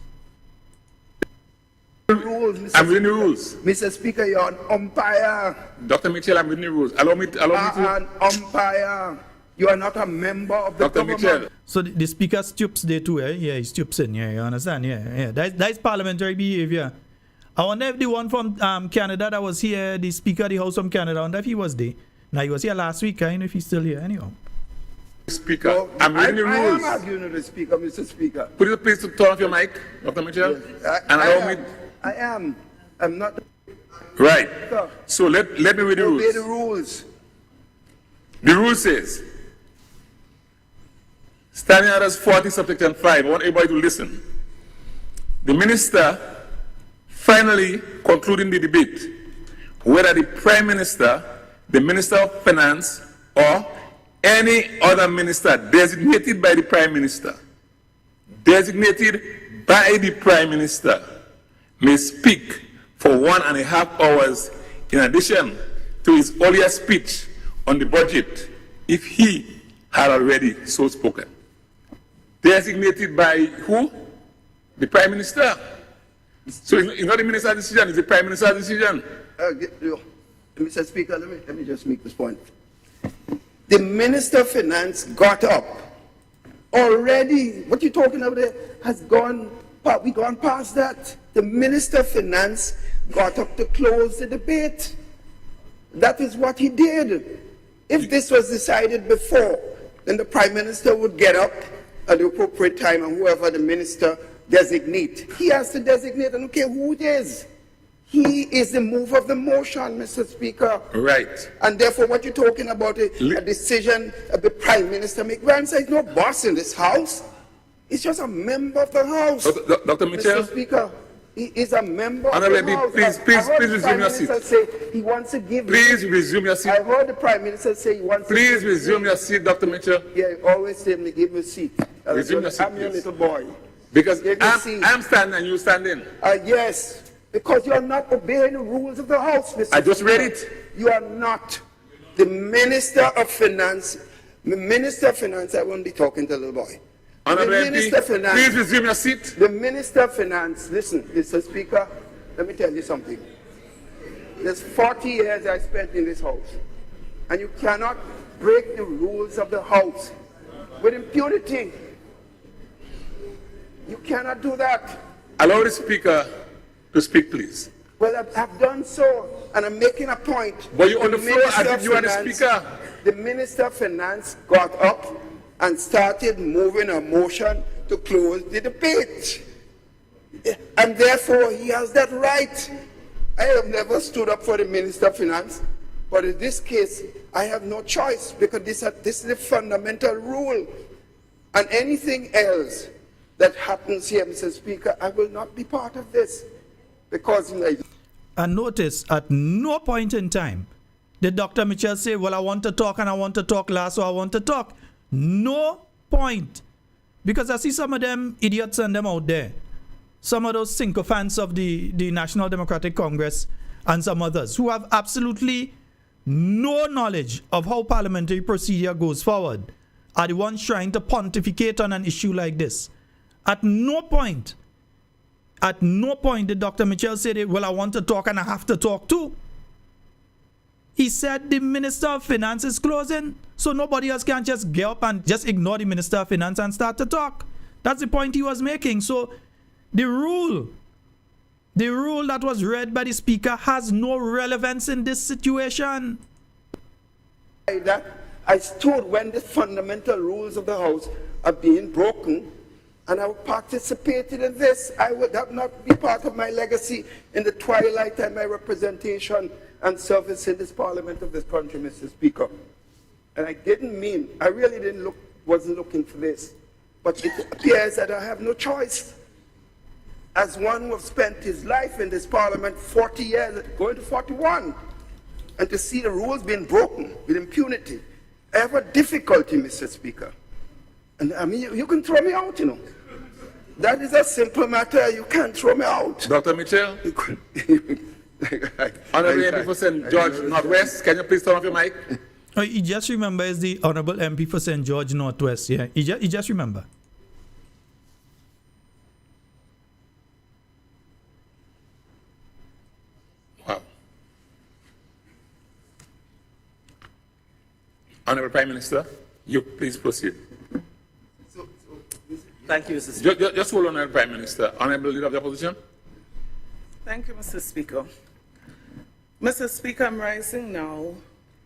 Rules, Mr. I'm reading the rules. Mr. Speaker, you're an umpire. Dr. Mitchell, I'm reading the rules. Allow me to. An umpire. You are not a member of the Dr. government. Mitchell. So the Speaker stoops there too, eh? Yeah, he stoops in, yeah, you understand? Yeah. That's parliamentary behavior. I wonder if the one from Canada that was here, the Speaker of the House from Canada, I wonder if he was there. Now, he was here last week, I don't know if he's still here anyhow. Speaker, No, I'm reading the I am rules. arguing with the Speaker, Mr. Speaker. Could you please turn off your mic, Dr. Mitchell? And allow me. I am. I'm not. Right. So let me read the Obey rules. the rules. The rule says, Standing Orders 40, subsection 5, I want everybody to listen. The minister finally concluding the debate whether the Prime Minister, the Minister of Finance, or any other minister designated by the Prime Minister, may speak for 1.5 hours in addition to his earlier speech on the budget if he had already so spoken. Designated by who? The Prime Minister. So it's not the minister's decision, it's the Prime Minister's decision. Mr. Speaker, let me just make this point. The Minister of Finance got up. Already, what you're talking about there has gone, we've gone past that. The Minister of Finance got up to close the debate. That is what he did. If this was decided before, then the Prime Minister would get up at the appropriate time and whoever the minister designate. He has to designate, and okay, who it is. He is the mover of the motion, Mr. Speaker. Right. And therefore, what you're talking about, a decision of the Prime Minister make. Grant says no boss in this House. He's just a member of the House. Dr. Mitchell? Mr. Speaker, he is a member of Honorable the House. please resume your seat. Say he wants to give. Please resume your seat. I heard the Prime Minister say he wants Please to resume your seat, Dr. Mitchell. Yeah, always say me give me a seat. Resume your seat, I'm your please. little boy. Because Give me a seat. I'm standing and you standing. Yes. Because you are not obeying the rules of the House, Mr. I just read Speaker. it. You are not. The Minister of Finance, I won't be talking to the little boy. Honorable The Minister of MP, Finance, please resume your seat. the Minister of Finance, listen, Mr. Speaker, let me tell you something. There's 40 years I spent in this House, and you cannot break the rules of the House with impunity. You cannot do that. Allow the Speaker to speak, please. Well, I've done so, and I'm making a point. But you're on the floor as if you are the Speaker. The Minister of Finance got up and started moving a motion to close the debate. And therefore, he has that right. I have never stood up for the Minister of Finance, but in this case, I have no choice because this is the fundamental rule. And anything else that happens here, Mr. Speaker, I will not be part of this. Because and notice, at no point in time did Dr. Mitchell say, well, I want to talk and I want to talk last, so I want to talk. No point. Because I see some of them idiots and them out there. Some of those sycophants of the National Democratic Congress and some others who have absolutely no knowledge of how parliamentary procedure goes forward are the ones trying to pontificate on an issue like this. At no point did Dr. Mitchell say, well, I want to talk and I have to talk too. He said the Minister of Finance is closing, so nobody else can just get up and just ignore the Minister of Finance and start to talk. That's the point he was making. So the rule that was read by the Speaker has no relevance in this situation. that I stood when the fundamental rules of the House are being broken, and I participated in this. I would have not be part of my legacy in the twilight of my representation and service in this parliament of this country, Mr. Speaker. And I really wasn't looking for this. But it appears that I have no choice. As one who has spent his life in this parliament 40 years, going to 41, and to see the rules being broken with impunity, I have a difficulty, Mr. Speaker. And I mean, you can throw me out, you know. That is a simple matter. You can't throw me out. Dr. Mitchell? Honorable MP for St. George Northwest, can you please turn off your mic? Oh, he just remembers the Honorable MP for St. George Northwest. Yeah, he just remember. Wow. Honorable Prime Minister, you please proceed. Thank you, Mr. Speaker. Just hold on, Honorable Prime Minister. Honorable Leader of the Opposition. Thank you, Mr. Speaker. Mr. Speaker, I'm rising now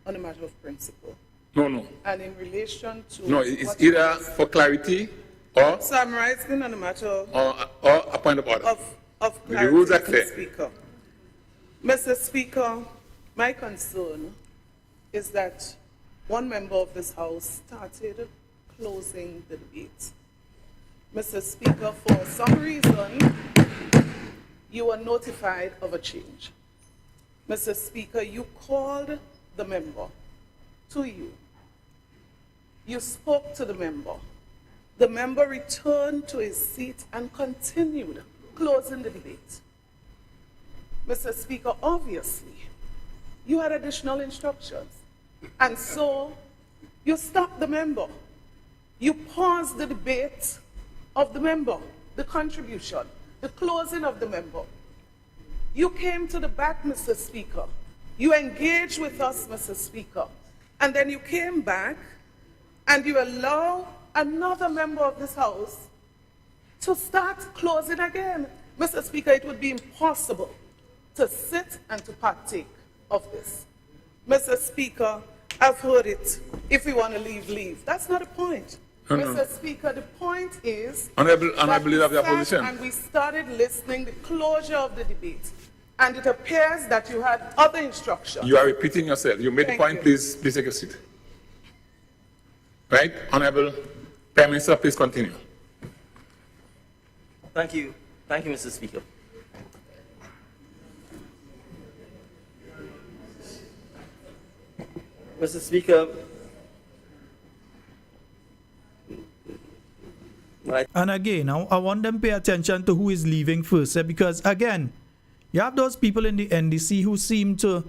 on a matter of principle. No. And in relation to... No, it's what either for clarity or So I'm rising on a matter or a point of order. of The clarity, rules are Mr. clear. Speaker. Mr. Speaker, my concern is that one member of this House started closing the debate. Mr. Speaker, for some reason, you were notified of a change. Mr. Speaker, you called the member to you. You spoke to the member. The member returned to his seat and continued closing the debate. Mr. Speaker, obviously, you had additional instructions. And so you stopped the member. You paused the debate of the member, the contribution, the closing of the member. You came to the back, Mr. Speaker. You engaged with us, Mr. Speaker. And then you came back and you allow another member of this House to start closing again. Mr. Speaker, it would be impossible to sit and to partake of this. Mr. Speaker, I've heard it. If we want to leave, leave. That's not a point. No, Mr. no. Speaker, the point is Honorable that leader of the we sat opposition. and we started listening the closure of the debate. And it appears that you had other instructions. You are repeating yourself. You made the Thank point. you. Please take a seat. Right, Honorable Prime Minister, please continue. Thank you, Mr. Speaker. Mr. Speaker, And again, I want them to pay attention to who is leaving first, because again, you have those people in the NDC who seem to,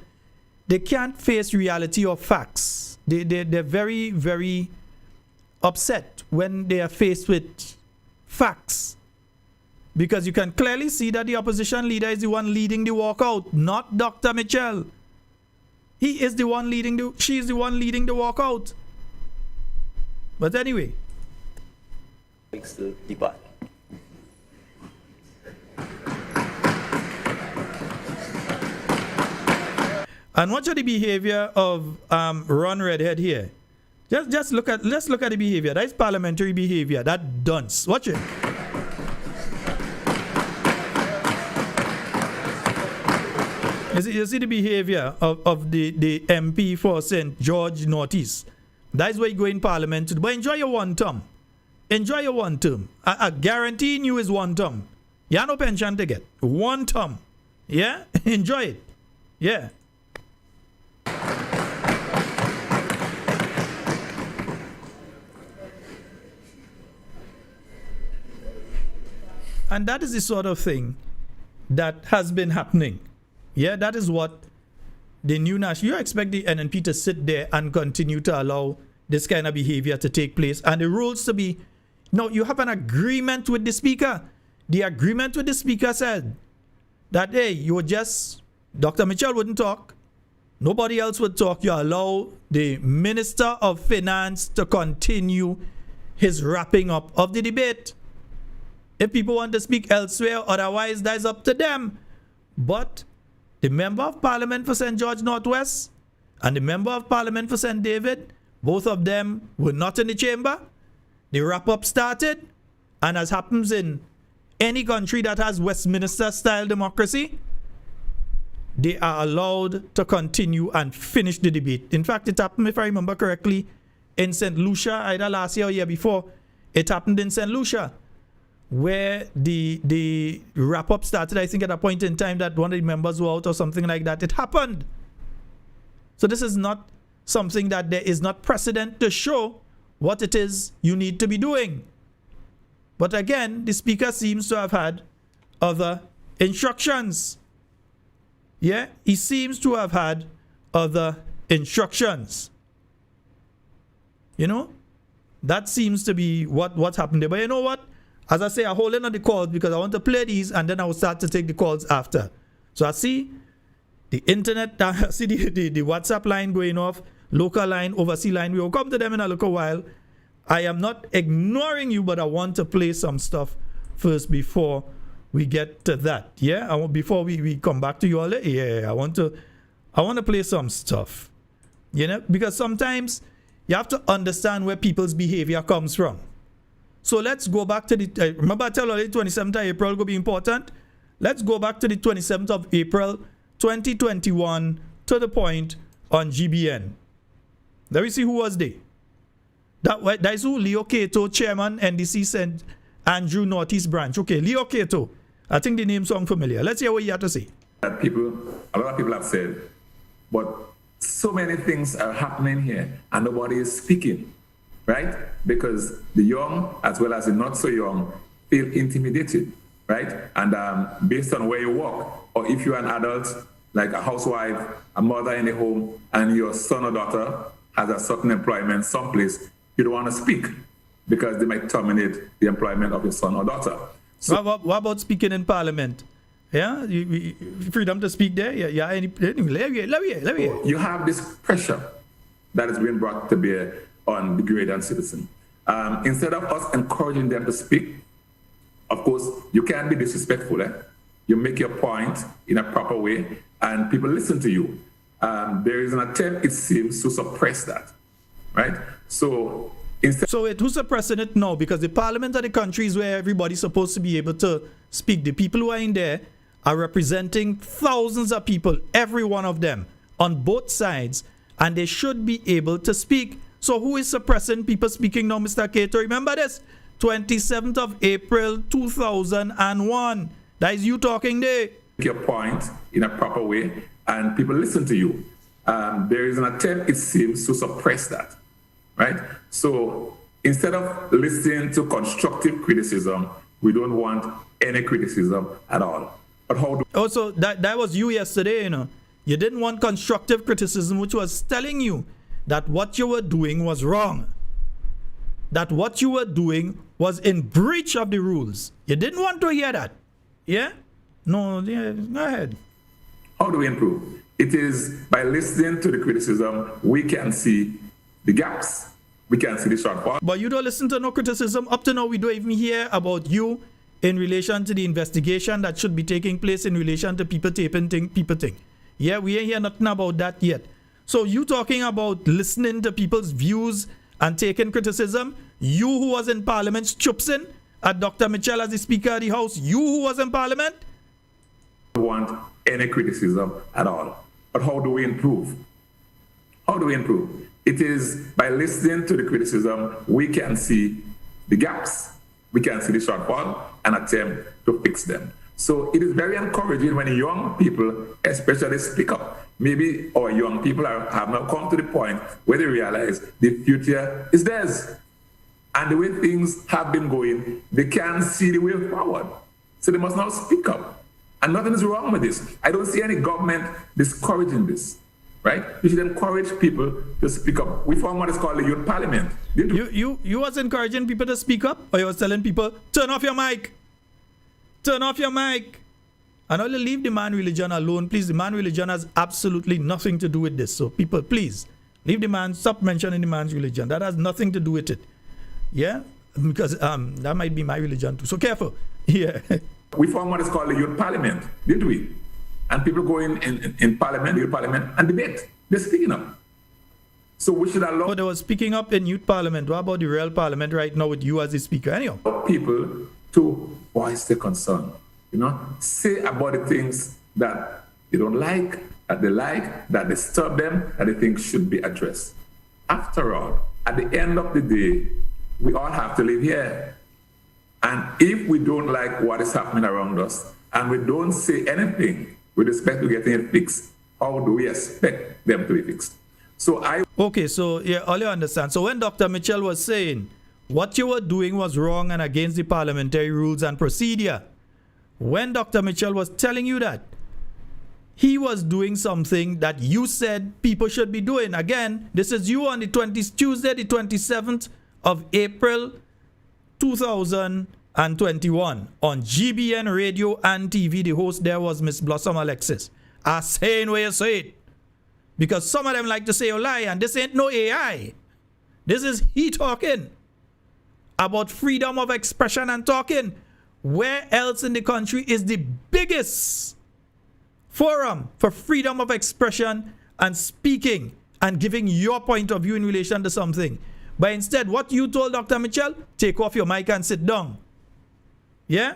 they can't face reality or facts. They're very, very upset when they are faced with facts. Because you can clearly see that the opposition leader is the one leading the walkout, not Dr. Mitchell. He is the one leading she is the one leading the walkout. But anyway. makes the debate. And watch the behavior of Ron Redhead here. Let's look at the behavior. That's parliamentary behavior. That dunce. Watch it. You see the behavior of the MP for St. George Northeast. That's why you go in parliament to do. But enjoy your one term. Enjoy your one term. I guarantee you is one term. You have no pension to get. One term. Yeah? Enjoy it. Yeah. And that is the sort of thing that has been happening. Yeah, that is what the new national... You expect the NNP to sit there and continue to allow this kind of behavior to take place. And the rules to be... No, you have an agreement with the speaker. The agreement with the speaker said that, hey, you would just... Dr. Mitchell wouldn't talk. Nobody else would talk. You allow the Minister of Finance to continue his wrapping up of the debate. If people want to speak elsewhere, otherwise, that's up to them. But the Member of Parliament for St. George Northwest and the Member of Parliament for St. David, both of them were not in the chamber. The wrap-up started, and as happens in any country that has Westminster-style democracy, they are allowed to continue and finish the debate. In fact, it happened, if I remember correctly, in St. Lucia, either last year or year before. It happened in St. Lucia, where the wrap-up started, I think, at a point in time that one of the members were out or something like that. It happened. So this is not something that there is not precedent to show what it is you need to be doing. But again, the speaker seems to have had other instructions. Yeah, he seems to have had other instructions. You know, that seems to be what happened there. But you know what? As I say, I hold in on the calls because I want to play these and then I will start to take the calls after. So I see the internet, I see the WhatsApp line going off, local line, overseas line. We will come to them in a little while. I am not ignoring you, but I want to play some stuff first before we get to that. Yeah, before we come back to you all. Yeah, I want to play some stuff. You know, because sometimes You have to understand where people's behavior comes from. So let's go back to the, remember I tell you the 27th of April will be important? Let's go back to the 27th of April, 2021, to the point on GBN. Let me see who was there. That is who Leo Cato, chairman, NDC, St. Andrew Northeast Branch. Okay, Leo Cato. I think the name sounds familiar. Let's hear what you have to say. A lot of people have said, but so many things are happening here and nobody is speaking, right? Because the young as well as the not so young feel intimidated, right? And based on where you work, or if you're an adult, like a housewife, a mother in the home, and your son or daughter has a certain employment someplace, you don't want to speak because they might terminate the employment of your son or daughter. So what about speaking in Parliament? Yeah, freedom to speak there. Yeah. You have this pressure that is being brought to bear on the Grenadian citizen. Instead of us encouraging them to speak, of course, you can't be disrespectful. You make your point in a proper way, and people listen to you. There is an attempt, it seems, to suppress that, right? So who's suppressing it now? Because the parliament of the country is where everybody's supposed to be able to speak. The people who are in there are representing thousands of people, every one of them, on both sides, and they should be able to speak. So who is suppressing people speaking now, Mr. Cato? Remember this, 27th of April, 2001. That is you talking there. Make your point in a proper way, and people listen to you. There is an attempt, it seems, to suppress that, right? So instead of listening to constructive criticism, we don't want any criticism at all. But how do also that was you yesterday, you know. You didn't want constructive criticism, which was telling you that what you were doing was wrong. That what you were doing was in breach of the rules. You didn't want to hear that. Yeah? No, yeah, go ahead. How do we improve? It is by listening to the criticism, we can see the gaps. We can see the shortfall. But you don't listen to no criticism. Up to now, we don't even hear about you in relation to the investigation that should be taking place in relation to people taping people thing. Yeah, we ain't hear nothing about that yet. So you talking about listening to people's views and taking criticism? You who was in Parliament chupsing at Dr. Mitchell as the Speaker of the House, you who was in Parliament? I don't want any criticism at all. But how do we improve? How do we improve? It is by listening to the criticism, we can see the gaps. We can see the shortfall and attempt to fix them. So it is very encouraging when young people especially speak up. Maybe our young people have now come to the point where they realize the future is theirs. And the way things have been going, they can see the way forward. So they must now speak up. And nothing is wrong with this. I don't see any government discouraging this, right? We should encourage people to speak up. We formed what is called the Youth Parliament. You was encouraging people to speak up, or you was telling people, turn off your mic. Turn off your mic. And only leave the man religion alone, please. The man religion has absolutely nothing to do with this. So people, please, leave the man, stop mentioning the man's religion. That has nothing to do with it. Yeah? Because that might be my religion too. So careful. Yeah. We formed what is called the Youth Parliament, didn't we? And people go in Parliament, Youth Parliament, and debate. They're speaking up. So we should allow... But they were speaking up in Youth Parliament. What about the real Parliament right now with you as the Speaker? Anyhow. People to voice their concern. You know, say about the things that they don't like, that disturb them, that they think should be addressed. After all, at the end of the day, we all have to live here. And if we don't like what is happening around us, and we don't say anything with respect to getting it fixed, how do we expect them to be fixed? Okay, so yeah, all you understand. So when Dr. Mitchell was saying what you were doing was wrong and against the parliamentary rules and procedure, when Dr. Mitchell was telling you that, he was doing something that you said people should be doing. Again, this is you on Tuesday, the 27th of April, 2021 on GBN Radio and TV. The host there was Miss Blossom Alexis. I saying where you say it. Because some of them like to say a lie, and this ain't no AI. This is he talking about freedom of expression and talking. Where else in the country is the biggest forum for freedom of expression and speaking and giving your point of view in relation to something. But instead, what you told Dr. Mitchell, take off your mic and sit down. Yeah?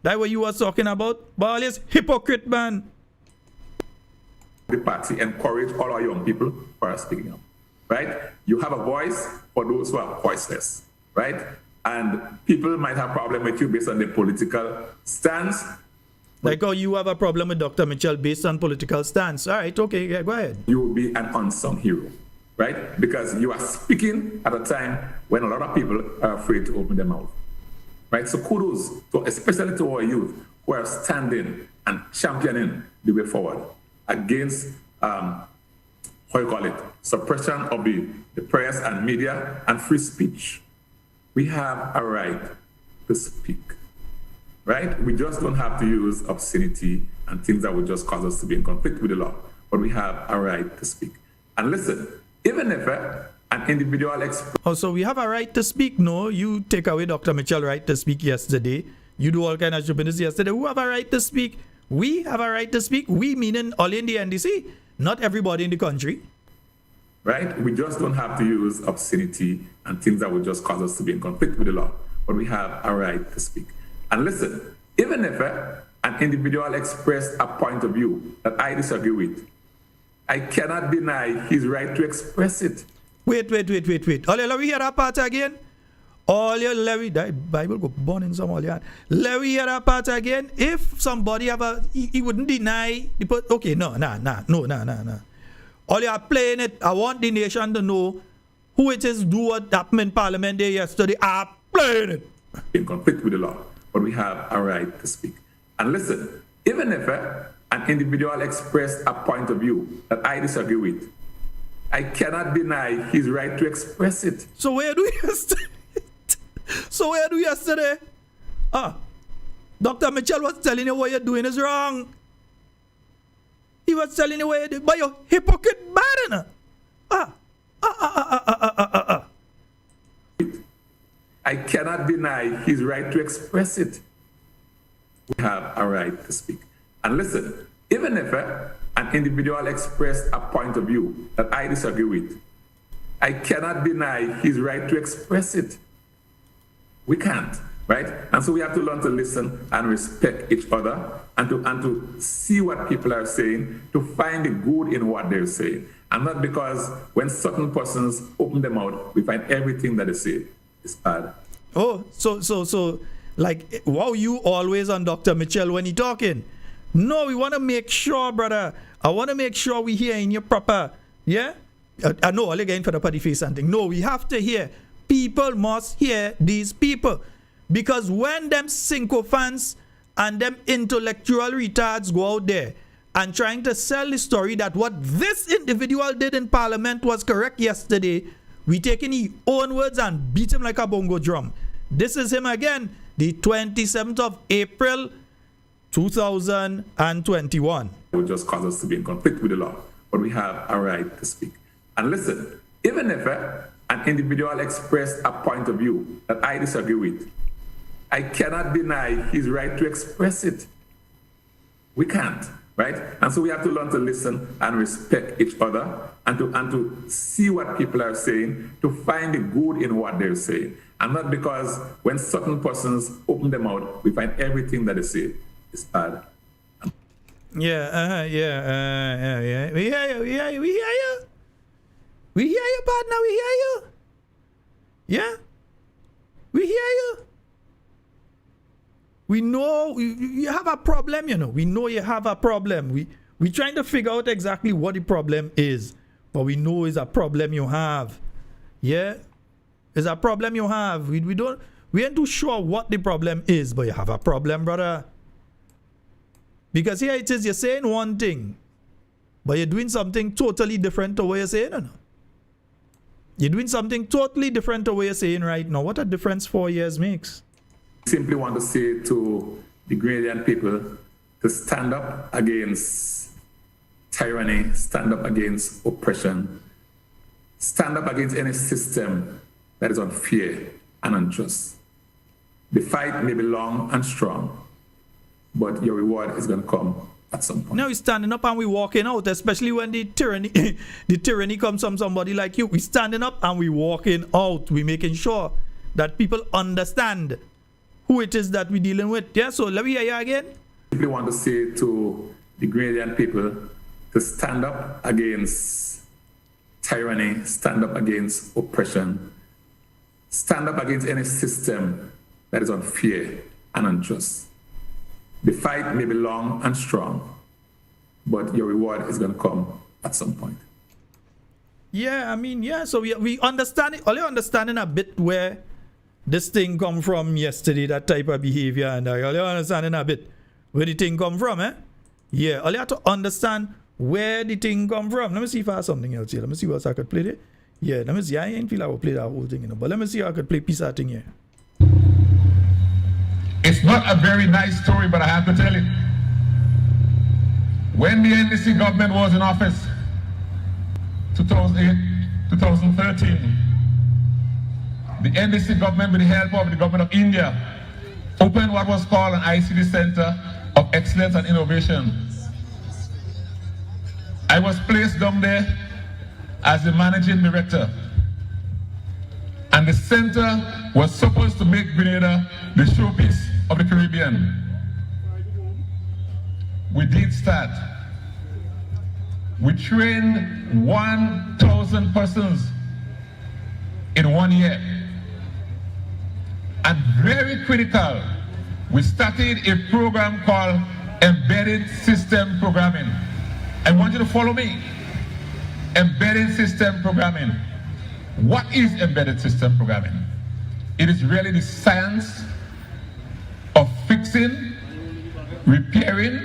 That's what you were talking about? But all this hypocrite, man. The party encourage all our young people who are speaking up, right? You have a voice for those who are voiceless, right? And people might have problem with you based on their political stance. Like how you have a problem with Dr. Mitchell based on political stance. All right, okay, yeah, go ahead. You will be an unsung hero, right? Because you are speaking at a time when a lot of people are afraid to open their mouth, right? So kudos, especially to our youth who are standing and championing the way forward against, suppression of the press and media and free speech. We have a right to speak, right? We just don't have to use obscenity and things that would just cause us to be in conflict with the law, but we have a right to speak. And listen, even if an individual Oh, so we have a right to speak? No, you take away Dr. Mitchell's right to speak yesterday. You do all kind of stupidness yesterday. Who have a right to speak? We have a right to speak. We meaning all in the NDC, not everybody in the country. Right? We just don't have to use obscenity and things that would just cause us to be in conflict with the law, but we have a right to speak. And listen, even if an individual expressed a point of view that I disagree with, I cannot deny his right to express it. Wait. Oh, let me hear that part again. All your Larry, that Bible go born in some all that. Let me hear that part again. If somebody he wouldn't deny the okay, no. All you are playing it. I want the nation to know who it is do what happened in Parliament there yesterday. I'm playing it. In conflict with the law, but we have a right to speak. And listen, even if an individual expressed a point of view that I disagree with, I cannot deny his right to express it. So where do you stand? So where do you yesterday? Dr. Mitchell was telling you what you're doing is wrong. He was telling you what you're doing, but you're hypocrite bad enough. I cannot deny his right to express it. We have a right to speak. And listen, even if an individual expressed a point of view that I disagree with, I cannot deny his right to express it. We can't, right? And so we have to learn to listen and respect each other and to see what people are saying, to find the good in what they're saying. And not because when certain persons open their mouth, we find everything that they say is bad. Oh, so like, wow, you always on Dr. Mitchell when he talking. No, we want to make sure, brother. I want to make sure we hear in your proper, yeah? I know, all again for the party face and thing. No, we have to hear. People must hear these people. Because when them sycophants and them intellectual retards go out there and trying to sell the story that what this individual did in Parliament was correct yesterday, we taking his own words and beat him like a bongo drum. This is him again, the 27th of April, 2021. It would just cause us to be in conflict with the law, but we have a right to speak. And listen, even if an individual expressed a point of view that I disagree with, I cannot deny his right to express it. We can't, right? And so we have to learn to listen and respect each other and to see what people are saying, to find the good in what they're saying. And not because when certain persons open their mouth, we find everything that they say is bad. Yeah. We hear you. We hear you, partner. We hear you. Yeah. We hear you. We know you have a problem, you know. We know you have a problem. We trying to figure out exactly what the problem is. But we know it's a problem you have. Yeah? It's a problem you have. We ain't too sure what the problem is, but you have a problem, brother. Because here it is, you're saying one thing, but you're doing something totally different to what you're saying, or no? You're doing something totally different to what you're saying right now. What a difference 4 years makes. Simply want to say to the Grenadian people to stand up against tyranny, stand up against oppression, stand up against any system that is unfair and unjust. The fight may be long and strong, but your reward is going to come at some point. Now we're standing up and we're walking out, especially when the tyranny the tyranny comes from somebody like you. We're standing up and we're walking out. We're making sure that people understand who it is that we're dealing with. Yeah, so let me hear you again. I simply want to say to the Grenadian people to stand up against tyranny, stand up against oppression, stand up against any system that is unfair and unjust. The fight may be long and strong, but your reward is going to come at some point. Yeah, I mean, yeah, so we understand it. Only understanding a bit where this thing come from yesterday, that type of behavior, and only understanding a bit where the thing come from, eh? Yeah, only have to understand where the thing come from. Let me see if I have something else here. Let me see what else I could play there. Yeah, let me see. I ain't feel I will play that whole thing, you know, but let me see how I could play piece of thing here. It's not a very nice story, but I have to tell it. When the NDC government was in office, 2008, 2013, the NDC government, with the help of the government of India, opened what was called an ICT Center of Excellence and Innovation. I was placed down there as the managing director. And the center was supposed to make Grenada the showpiece of the Caribbean. We did start. We trained 1,000 persons in 1 year. And very critical, we started a program called Embedded System Programming. I want you to follow me. Embedded System Programming. What is embedded system programming? It is really the science of fixing, repairing,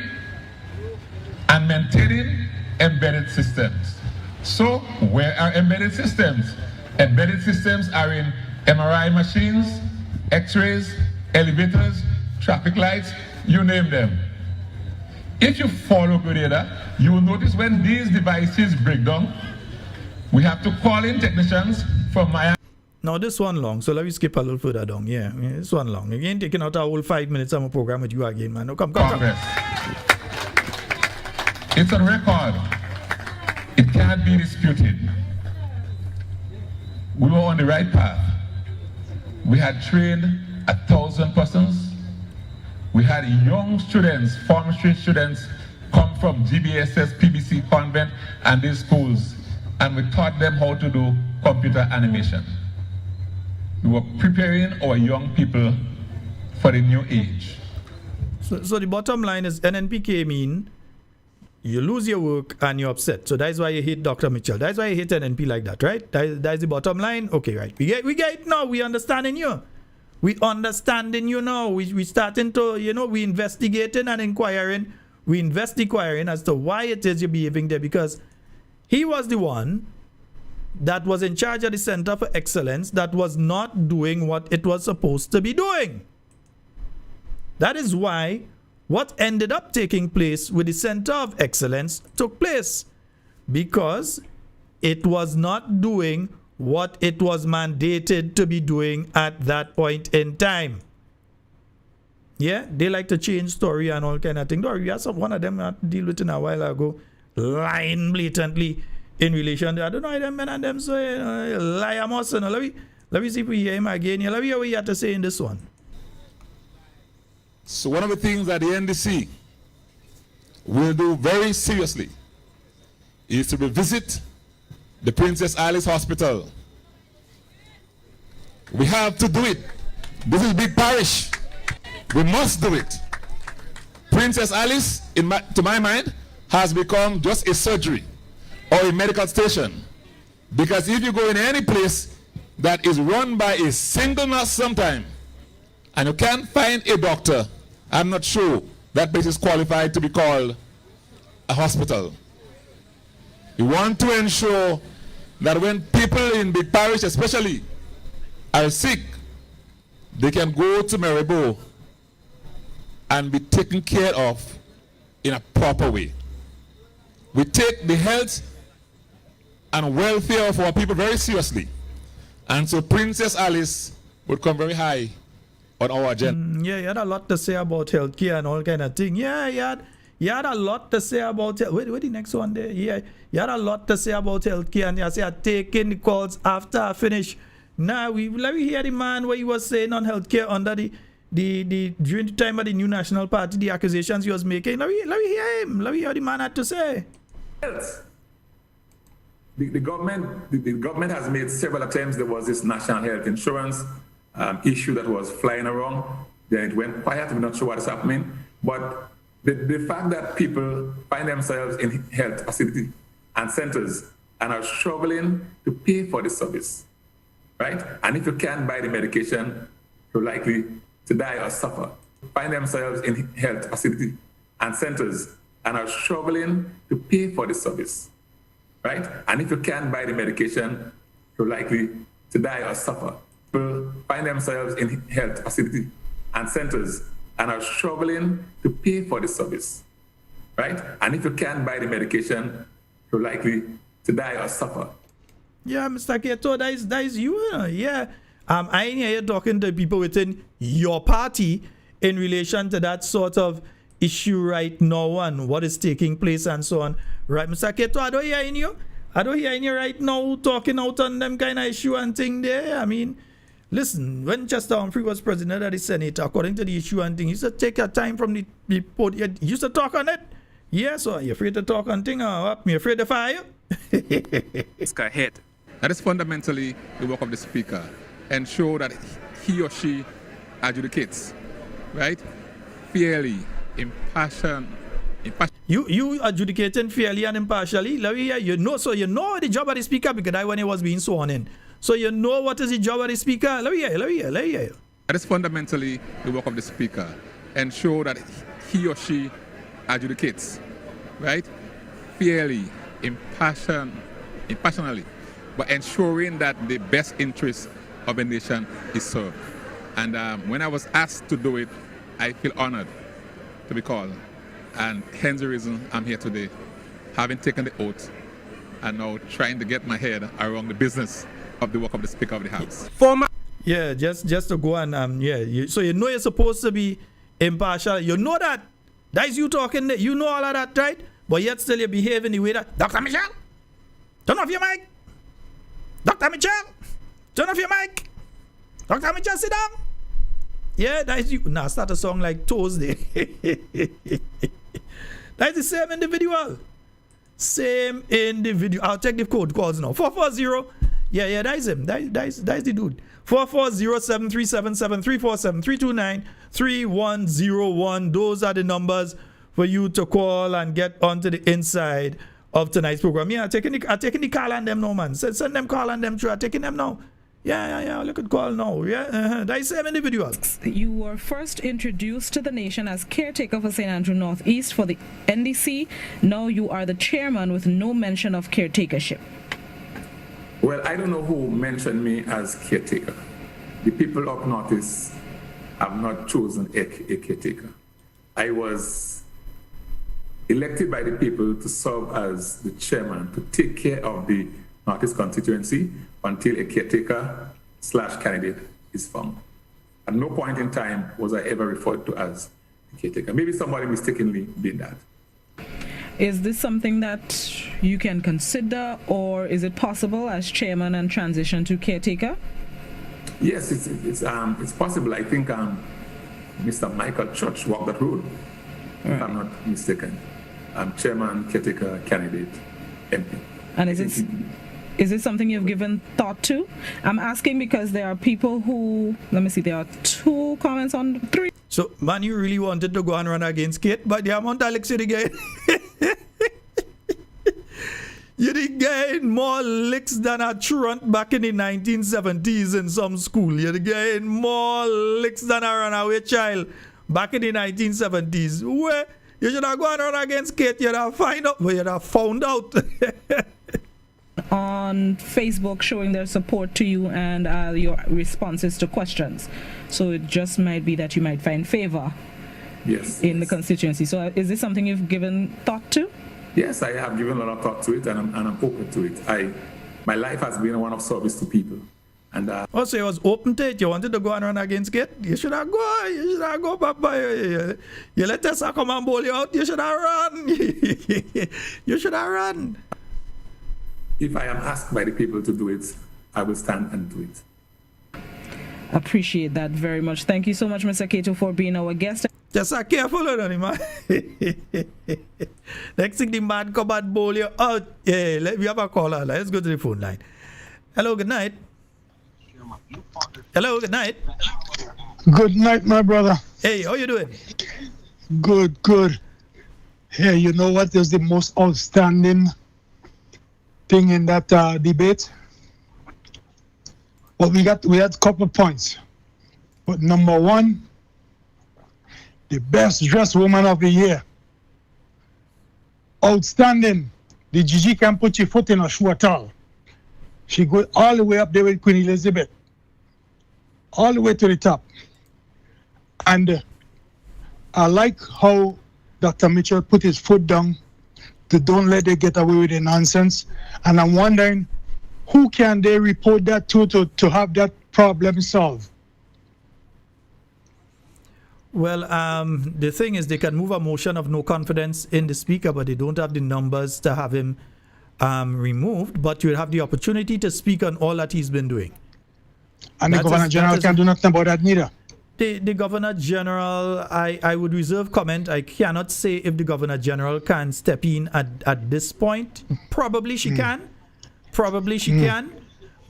and maintaining embedded systems. So, where are embedded systems? Embedded systems are in MRI machines, X-rays, elevators, traffic lights, you name them. If you follow Grenada, you will notice when these devices break down, we have to call in technicians from Miami. Now this one long, so let me skip a little further down. Yeah, this one long. Again, taking out a whole 5 minutes of a program with you again, man. No, come. It's on record. It can't be disputed. We were on the right path. We had trained 1,000 persons. We had young students, pharmacy students, come from GBSS, PBC convent, and these schools. And we taught them how to do computer animation. We were preparing our young people for the new age. So the bottom line is NNP came in, you lose your work and you're upset. So that's why you hate Dr. Mitchell. That's why you hate NNP like that, right? That's the bottom line. Okay, right. We get it now. We understanding you. We understanding you now. We starting to, we investigating and inquiring. We inquiring as to why it is you're behaving there, because he was the one that was in charge of the Center for Excellence that was not doing what it was supposed to be doing. That is why what ended up taking place with the Center of Excellence took place, because it was not doing what it was mandated to be doing at that point in time. Yeah, they like to change story and all kind of things. We had one of them I deal with in a while ago, lying blatantly in relation to, I don't know, them men and them say, lie almost. Let me see if we hear him again. Let me hear what he had to say in this one. So one of the things that the NDC will do very seriously is to revisit the Princess Alice Hospital. We have to do it. This is big parish. We must do it. Princess Alice, to my mind, has become just a surgery or a medical station. Because if you go in any place that is run by a single nurse sometime, and you can't find a doctor, I'm not sure that place is qualified to be called a hospital. We want to ensure that when people in big parish especially are sick, they can go to Maribor and be taken care of in a proper way. We take the health and welfare of our people very seriously. And so Princess Alice would come very high on our agenda. Yeah, he had a lot to say about healthcare and all kind of thing. Yeah, you had a lot to say about it. Wait, the next one there? Yeah, you had a lot to say about healthcare, and you say, I'm taking the calls after I finish. Now, let me hear the man what he was saying on healthcare under the during the time of the New National Party, the accusations he was making. Let me hear him. Let me hear the man had to say. The government has made several attempts. There was this national health insurance issue that was flying around. Then it went quiet. We're not sure what is happening. But the fact that people find themselves in health facility and centers and are struggling to pay for the service, right? And if you can't buy the medication, you're likely to die or suffer. Find themselves in health facility and centers and are struggling to pay for the service, right? And if you can't buy the medication, you're likely to die or suffer. People find themselves in health facility and centers and are struggling to pay for the service, right? And if you can't buy the medication, you're likely to die or suffer. Yeah, Mr. Keto, that is you. Yeah. I ain't hear you talking to people within your party in relation to that sort of issue right now and what is taking place and so on. Right, Mr. Keto, I don't hear you. I don't hear you right now talking out on them kind of issue and thing there. I mean, listen, when Chester Humphrey was president of the Senate, according to the issue and thing, he used to take your time from the podium. He used to talk on it. Yeah, so you're afraid to talk on thing or what? Me afraid to fire you? It's got hit. That is fundamentally the work of the speaker. Ensure that he or she adjudicates, right? Fairly, impassioned. You adjudicating fairly and impartially? So you know the job of the speaker because that when he was being sworn in. So you know what is the job of the speaker? Let me hear you. That is fundamentally the work of the speaker. Ensure that he or she adjudicates, right? Fairly, impassionately, but ensuring that the best interest of the nation is served. And when I was asked to do it, I feel honored to be called. And hence the reason I'm here today, having taken the oath and now trying to get my head around the business of the work of the Speaker of the House. Yeah, just to go and so you know you're supposed to be impartial. You know that. That's you talking. You know all of that, right? But yet still you behave in the way that Dr. Michelle, turn off your mic. Dr. Michelle, turn off your mic. Dr. Michelle, sit down. Yeah, that's you. Now start a song like Tuesday. That's the same individual. Same individual. I'll check the code calls now. 440. Yeah, that is him. That's the dude. 440-737-734-7329-3101. Those are the numbers for you to call and get onto the inside of tonight's program. Yeah, I'm taking the call on them now, man. Send them call on them through. I'm taking them now. Yeah. Look at call now. Yeah, that's the same individual. You were first introduced to the nation as caretaker for St. Andrew Northeast for the NDC. Now you are the chairman with no mention of caretakership. Well, I don't know who mentioned me as caretaker. The people up Northeast have not chosen a caretaker. I was elected by the people to serve as the chairman, to take care of the Northeast constituency until a caretaker/candidate is found. At no point in time was I ever referred to as a caretaker. Maybe somebody mistakenly did that. Is this something that you can consider, or is it possible as chairman and transition to caretaker? Yes, it's possible. I think Mr. Michael Church walked that road, if I'm not mistaken. Chairman, caretaker, candidate, MP. And is it something you've given thought to? I'm asking because there are people who, there are 2 comments on 3. So, man, you really wanted to go and run against Kate, but the amount Alex did again. You did get more licks than a truant back in the 1970s in some school. You did get more licks than a runaway child back in the 1970s. Where you should have gone and run against Kate, you'd have found out. On Facebook showing their support to you and your responses to questions. So it just might be that you might find favor in the constituency. So is this something you've given thought to? Yes, I have given a lot of thought to it, and I'm open to it. My life has been one of service to people, And Oh, so you was open to it. You wanted to go and run against it. You should have go. You should have go, Papa. You let us come and bowl you out. You should have run. You should have run. if I am asked by the people to do it, I will stand and do it. Appreciate that very much. Thank you so much, Mr. Cato, for being our guest. Just a careful, man. Next thing the man come and bowl you out. Yeah, we have a caller. Let's go to the phone line. Hello, good night. Hello, good night. Good night, my brother. Hey, how you doing? Good, good. Hey, you know what is the most outstanding thing in that debate? Well, we had a couple of points. But number one, the best dressed woman of the year. Outstanding. The Gigi can't put your foot in her shoe at all. She goes all the way up there with Queen Elizabeth. All the way to the top. And I like how Dr. Mitchell put his foot down to don't let them get away with the nonsense. And I'm wondering, who can they report that to have that problem solved? Well, the thing is, they can move a motion of no confidence in the speaker, but they don't have the numbers to have him removed. But you'll have the opportunity to speak on all that he's been doing. And the Governor General can't do nothing about that neither. The Governor General, I would reserve comment. I cannot say if the Governor General can step in at this point. Probably she can. Probably she can.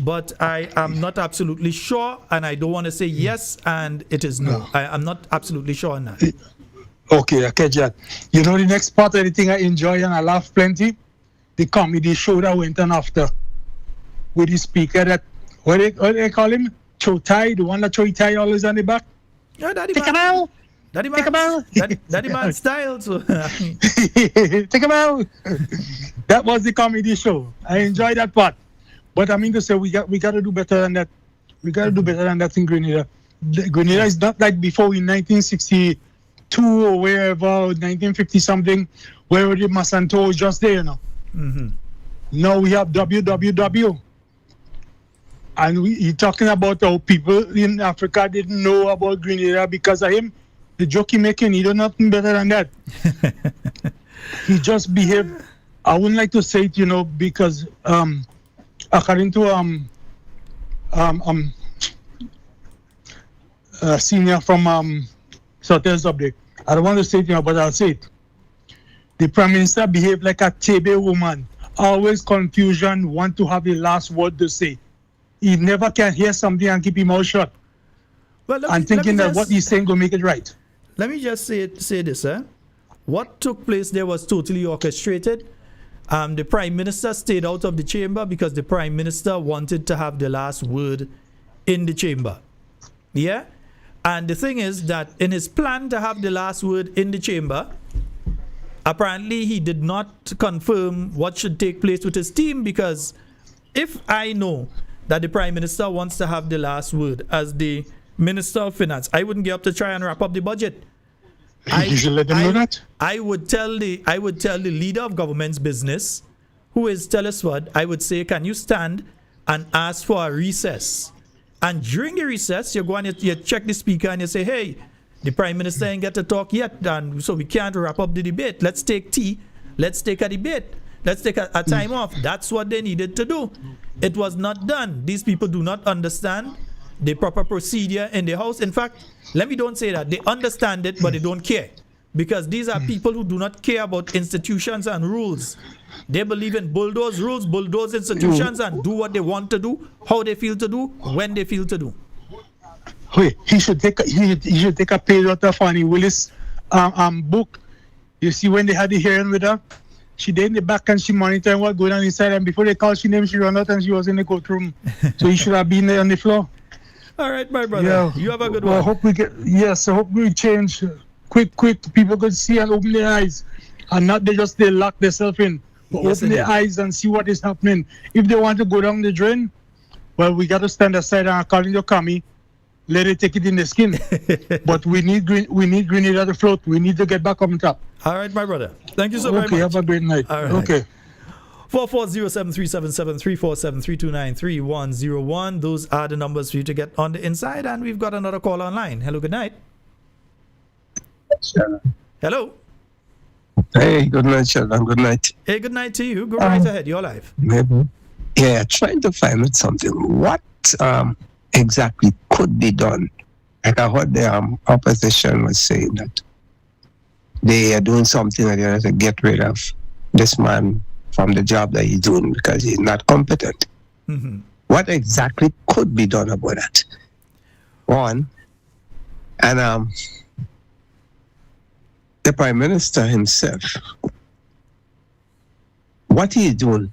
But I am not absolutely sure, and I don't want to say yes and it is no. I'm not absolutely sure on that. Okay, okay, Jack. You know the next part of the thing I enjoy and I laugh plenty? The comedy show that went on after with the speaker that, what they call him? Chotai, the one that Chotai always on the back? Yeah, Daddy Take man. him out. Daddy Take him man. out. Daddy man style. So. Take him out. That was the comedy show. I enjoyed that part. But I mean to say, we got to do better than that. We got to do better than that in Grenada. Grenada is not like before in 1962 or wherever, 1950 something, where the Masanto was just there, you know. Mm-hmm. Now we have WWW. And he's talking about how people in Africa didn't know about Grenada because of him. The joke he making, he do nothing better than that. He just behaved. I wouldn't like to say it, you know, because according to senior from Southern Subject, I don't want to say it, you know, but I'll say it. The Prime Minister behaved like a table woman. Always confusion, want to have the last word to say. He never can hear something and keep his mouth shut. Well, and thinking that what he's saying will make it right. Let me just say this, What took place there was totally orchestrated. The Prime Minister stayed out of the chamber because the Prime Minister wanted to have the last word in the chamber. Yeah? And the thing is that in his plan to have the last word in the chamber, apparently he did not confirm what should take place with his team, because if I know that the Prime Minister wants to have the last word as the Minister of Finance, I wouldn't get up to try and wrap up the budget. You should let them know that. I would tell the leader of government's business, who is Teleswad, I would say, can you stand and ask for a recess? And during the recess, you go and you check the speaker and you say, hey, the Prime Minister ain't get to talk yet, and so we can't wrap up the debate. Let's take tea. Let's take a debate. Let's take a time off. That's what they needed to do. It was not done. These people do not understand the proper procedure in the House. In fact, let me don't say that. They understand it, but they don't care. Because these are people who do not care about institutions and rules. They believe in bulldoze rules, bulldoze institutions, and do what they want to do, how they feel to do, when they feel to do. Wait, he should take a page out of Fannie Willis book. You see, when they had the hearing with her, she did in the back and she monitored what going on inside, and before they called she named, she ran out and she was in the courtroom. So he should have been there on the floor. All right, my brother. Yeah. You have a good one. I hope I hope we change quick. People could see and open their eyes, and not they lock themselves in, but open their eyes and see what is happening. If they want to go down the drain, well, we got to stand aside and according to Kami, let it take it in the skin. But we need Grenada to float. We need to get back on top. All right, my brother. Thank you so very much. Okay, have a great night. All right. Okay. 440-7377-347-329-3101. Those are the numbers for you to get on the inside. And we've got another call online. Hello, good night. Hello. Hey, good night, Sheldon. Good night. Hey, good night to you. Go right ahead. You're live. Maybe. Yeah, trying to find out something. What exactly could be done? Like I heard the opposition was saying that they are doing something that they have to get rid of this man from the job that he's doing because he's not competent. Mm-hmm. What exactly could be done about that? One, and the Prime Minister himself, what he is doing,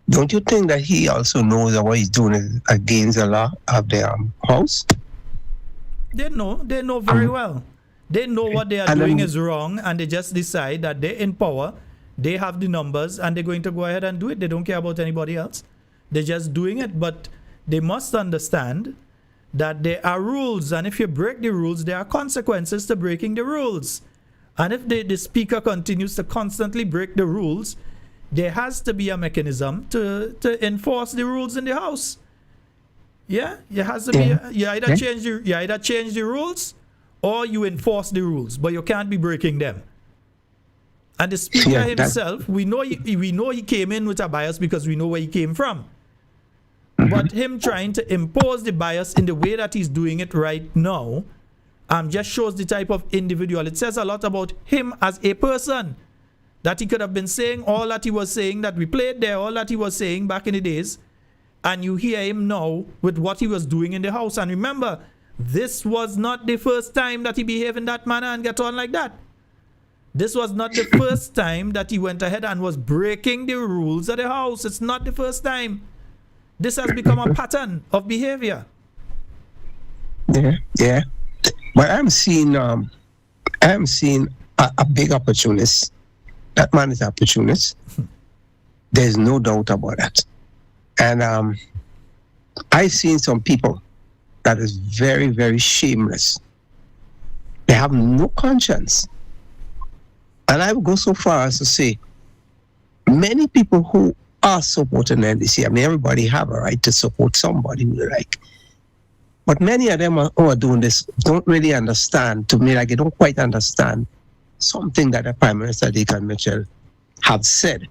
don't you think that he also knows that what he's doing is against the law of the House? They know very well. They know what they are doing is wrong, and they just decide that they're in power, they have the numbers, and they're going to go ahead and do it. They don't care about anybody else. They're just doing it, but they must understand that there are rules, and if you break the rules, there are consequences to breaking the rules. And if the speaker continues to constantly break the rules, there has to be a mechanism to enforce the rules in the House. Yeah, it has to be. You either change the rules, or you enforce the rules, but you can't be breaking them. And the speaker himself, we know he came in with a bias because we know where he came from. But him trying to impose the bias in the way that he's doing it right now, just shows the type of individual. It says a lot about him as a person. That he could have been saying all that he was saying, that we played there, all that he was saying back in the days, and you hear him now with what he was doing in the House. And remember, this was not the first time that he behaved in that manner and got on like that. This was not the first time that he went ahead and was breaking the rules of the House. It's not the first time. This has become a pattern of behavior. Yeah. But I'm seeing a big opportunist. That man is an opportunist. There's no doubt about that. And I've seen some people that is very, very shameless. They have no conscience. And I would go so far as to say, many people who are supporting NDC, I mean, everybody have a right to support somebody who they like. But many of them who are doing this don't really understand, to me, like they don't quite understand something that the Prime Minister Deacon Mitchell have said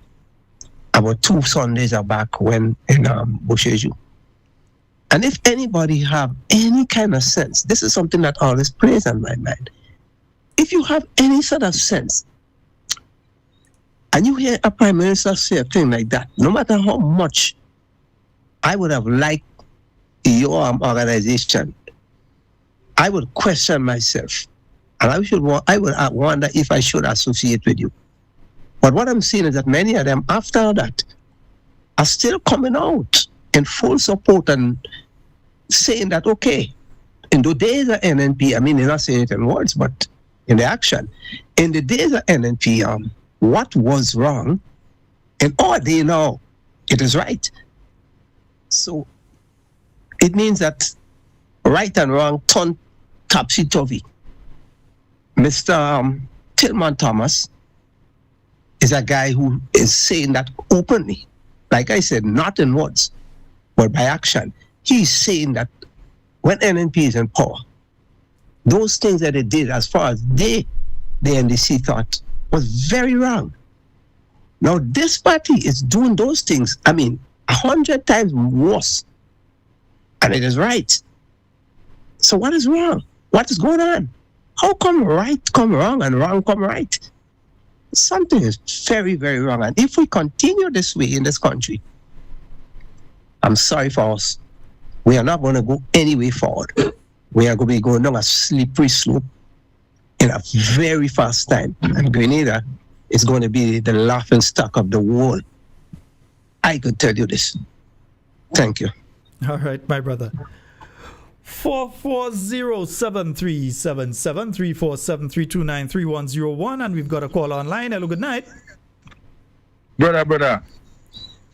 about 2 Sundays back when in Busheju. And if anybody have any kind of sense, this is something that always plays on my mind. If you have any sort of sense, and you hear a Prime Minister say a thing like that, no matter how much I would have liked your organization, I would question myself. And I would wonder if I should associate with you. But what I'm seeing is that many of them, after that, are still coming out in full support and saying that, okay, in the days of NNP, I mean, they're not saying it in words, but in the action, in the days of NNP, what was wrong, and all they know, it is right. So it means that right and wrong turn topsy-turvy. Mr. Tillman Thomas is a guy who is saying that openly. Like I said, not in words, but by action. He's saying that when NNP is in power, those things that they did as far as the NDC thought was very wrong. Now this party is doing those things, 100 times worse. And it is right. So what is wrong? What is going on? How come right come wrong and wrong come right? Something is very, very wrong. And if we continue this way in this country, I'm sorry for us. We are not going to go any way forward. We are going to be going down a slippery slope in a very fast time. And Grenada is going to be the laughing stock of the world. I could tell you this. Thank you. All right, my brother. 440-7377-347-329-3101, and we've got a call online. Hello, good night. Brother.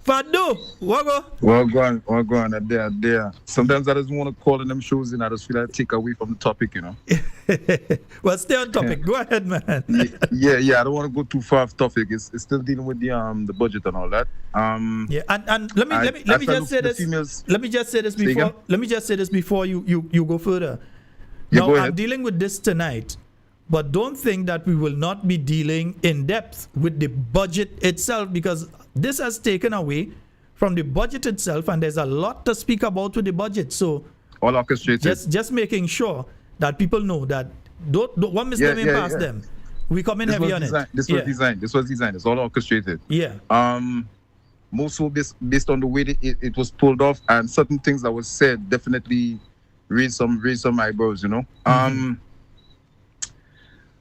Fadu, what go? There. Sometimes I just want to call in them shows and I just feel like I take away from the topic, Well, stay on topic. Go ahead, man. Yeah. I don't want to go too far off topic. It's still dealing with the budget and all that. Yeah, and let me just say this. Let me just say this before. Let me just say this before you go further. Now, go I'm ahead. dealing with this tonight, but don't think that we will not be dealing in depth with the budget itself, because this has taken away from the budget itself, and there's a lot to speak about with the budget. So, all orchestrated. Just making sure that people know that don't one mistake past them. We come in heavy on it. This was designed. It's all orchestrated. Yeah. Most so based on the way it was pulled off, and certain things that was said definitely raise some eyebrows, you know.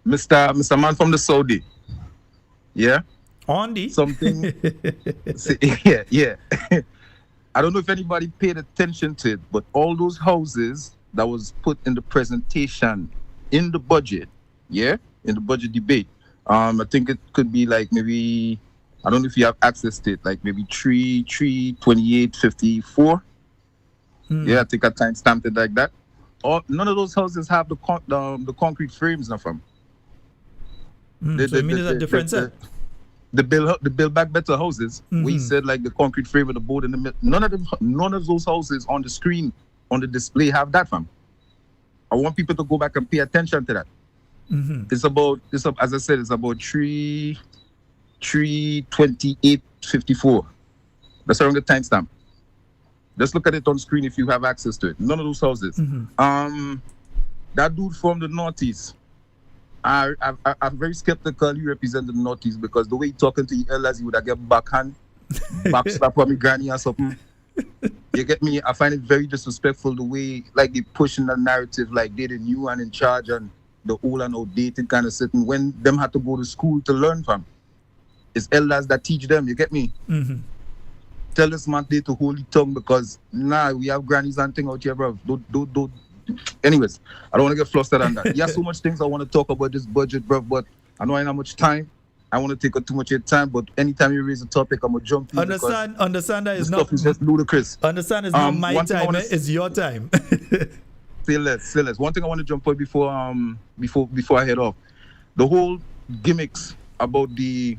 Mr. Man from the Saudi, yeah, on the something, yeah. I don't know if anybody paid attention to it, but all those houses that was put in the presentation in the budget, in the budget debate, I think it could be like maybe, I don't know if you have access to it, like maybe 32854. Yeah, I think I time stamped it like that. None of those houses have the concrete frames now from. So you mean it's a different set? The build back better houses. We said like the concrete frame with the board in the middle. None of those houses on the screen on the display have that from. I want people to go back and pay attention to that. As I said, it's about 32854. That's around the timestamp. Just look at it on screen if you have access to it. None of those houses. That dude from the Northeast, I'm very skeptical he represented the Northeast, because the way he talking to elders, he would have get backhand, backslap on me granny or something. You get me? I find it very disrespectful the way like they pushing the narrative like they the new and in charge and the old and outdated kind of sitting when them had to go to school to learn from. It's elders that teach them, you get me? Tell this man they to hold his tongue, because we have grannies and thing out here, bro. Don't. Anyways, I don't want to get flustered on that. Yeah, so much things I want to talk about this budget, bro, but I know I ain't have much time. I want to take up too much of your time, but anytime you raise a topic, I'm gonna jump in. Understand that this stuff is just ludicrous. Understand it's not my time, it's your time. Say less. One thing I want to jump on before I head off. The whole gimmicks about the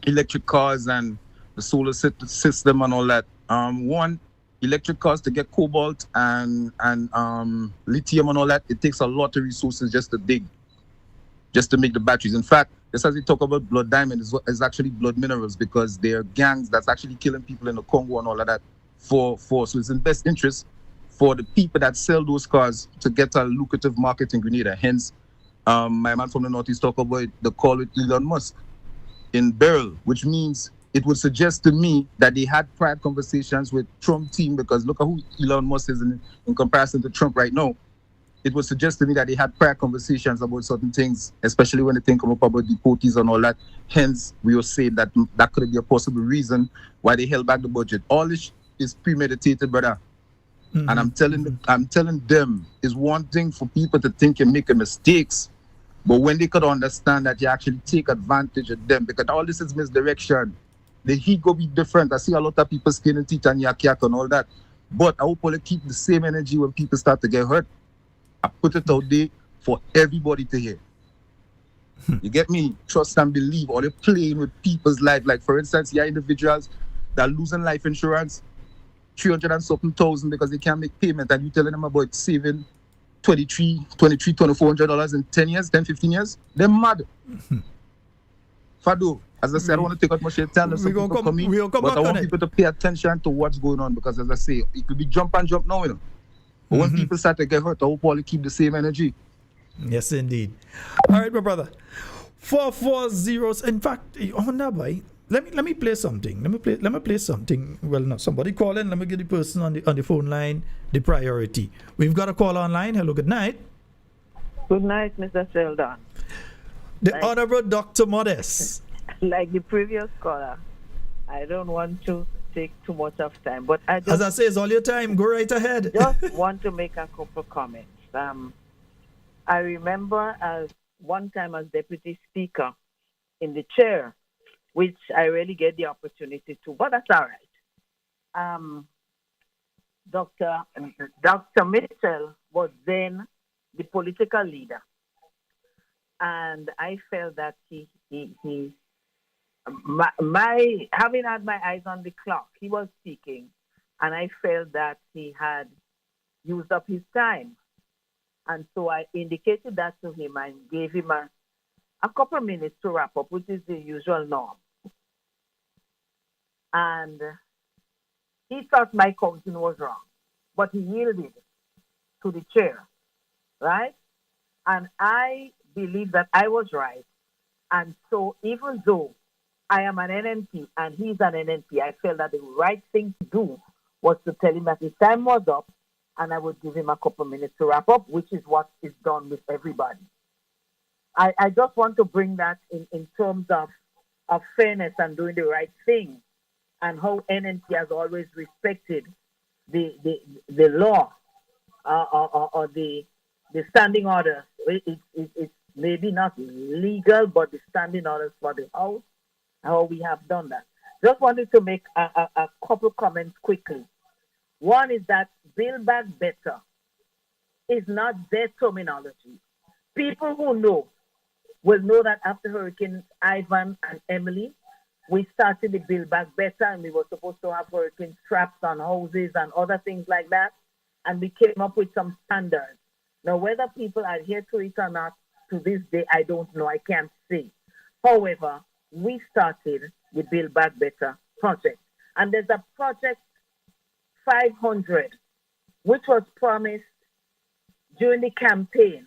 electric cars and the solar system and all that. One, electric cars, to get cobalt and lithium and all that, it takes a lot of resources just to dig, just to make the batteries. In fact, just as we talk about blood diamond, is actually blood minerals, because there are gangs that's actually killing people in the Congo and all of that for. So it's in best interest for the people that sell those cars to get a lucrative market in Grenada. Hence, my man from the Northeast talk about the call with Elon Musk in Beryl, which means it would suggest to me that they had prior conversations with Trump team, because look at who Elon Musk is in comparison to Trump right now. It would suggest to me that they had prior conversations about certain things, especially when the thing come up about deportees and all that. Hence, we will say that could be a possible reason why they held back the budget. All this is premeditated, brother. And I'm telling them, it's one thing for people to think you're making mistakes, but when they could understand that you actually take advantage of them, because all this is misdirection. The heat go be different. I see a lot of people skinning teeth and yak and all that. But I hope they keep the same energy when people start to get hurt. I put it out there for everybody to hear. You get me? Trust and believe, or they're playing with people's life. Like, for instance, you have individuals that are losing life insurance, 300 and something thousand, because they can't make payment, and you telling them about saving $2,400 in 10 years, 10, 15 years. They're mad. Fado, as I said, I don't want to take out much of your time. But I want people to pay attention to what's going on, because as I say, it could be jump and jump now, you know. But when people start to get hurt, I hope all keep the same energy. Yes, indeed. All right, my brother. 440. In fact, on that boy, let me play something. Let me play something. Well, no, somebody call in. Let me get the person on the phone line the priority. We've got a call online. Hello, good night. Good night, Mr. Sheldon. The Honorable Dr. Modest. Like the previous caller, I don't want to take too much of time, but I just, as I say, it's all your time. Go right ahead. Just want to make a couple comments. I remember one time as Deputy Speaker in the chair, which I really get the opportunity to, but that's all right. Dr. Mitchell was then the political leader. And I felt that my having had my eyes on the clock, he was speaking, and I felt that he had used up his time. And so I indicated that to him and gave him a couple of minutes to wrap up, which is the usual norm. And he thought my counting was wrong, but he yielded to the chair, right? And I believe that I was right. And so even though I am an NNP and he's an NNP, I felt that the right thing to do was to tell him that his time was up and I would give him a couple of minutes to wrap up, which is what is done with everybody. I just want to bring that in terms of fairness and doing the right thing, and how NNP has always respected the law or the standing orders. It's maybe not legal, but the standing orders for the House, how we have done that. Just wanted to make a couple comments quickly. One is that Build Back Better is not their terminology. People who know will know that after Hurricanes Ivan and Emily, we started the Build Back Better, and we were supposed to have hurricane traps on houses and other things like that. And we came up with some standards. Now, whether people adhere to it or not, to this day, I don't know. I can't say. However, we started the Build Back Better project. And there's a project 500, which was promised during the campaign,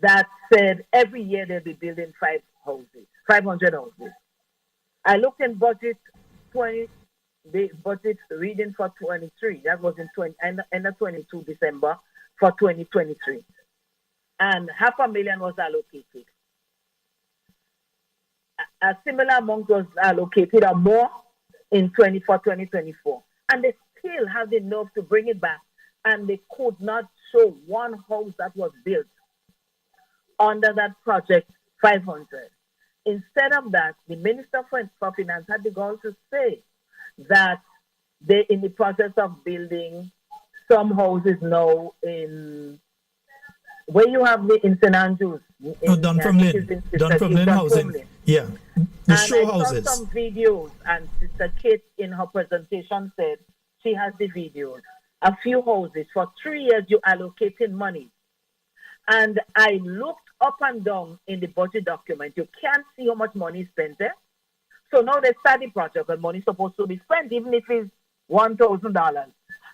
that said every year they'll be building 500 houses. I looked in budget 20, the budget reading for 23. That was in end of 22 December for 2023. And $500,000 was allocated. A similar amount was allocated or more in 2024. And they still have the nerve to bring it back. And they could not show one house that was built under that project 500. Instead of that, the Minister for Finance had the gall to say that they're in the process of building some houses now in where you have the in St. Andrews. Dunfermline housing. Yeah, the show houses. I saw some videos, and Sister Kate in her presentation said she has the videos. A few houses for 3 years, you're allocating money. And I looked up and down in the budget document. You can't see how much money is spent there. So now they start the project and money is supposed to be spent, even if it's $1,000.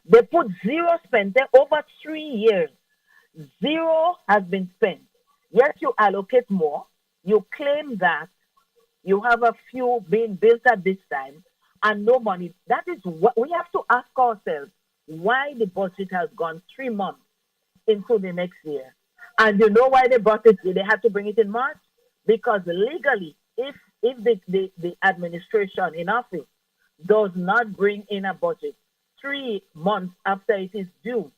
They put zero spent there over 3 years. Zero has been spent. Yes, you allocate more. You claim that you have a few being built at this time and no money. That is what we have to ask ourselves, why the budget has gone 3 months into the next year. And you know why they brought it? They had to bring it in March? Because legally, if the administration in office does not bring in a budget 3 months after it is due,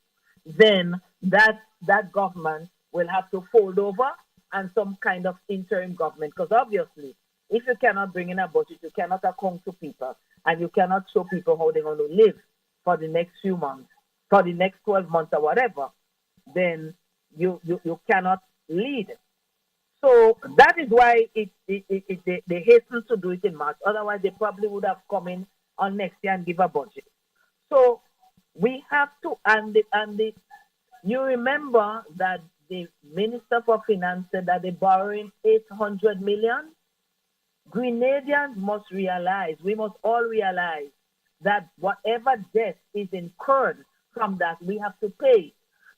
then that government will have to fold over and some kind of interim government. Because obviously, if you cannot bring in a budget, you cannot account to people, and you cannot show people how they're going to live for the next few months, for the next 12 months or whatever, then you cannot lead. So that is why they hasten to do it in March. Otherwise, they probably would have come in on next year and give a budget. So we have to, you remember that the Minister for Finance said that they're borrowing $800 million. Grenadians must realize, we must all realize that whatever debt is incurred from that, we have to pay.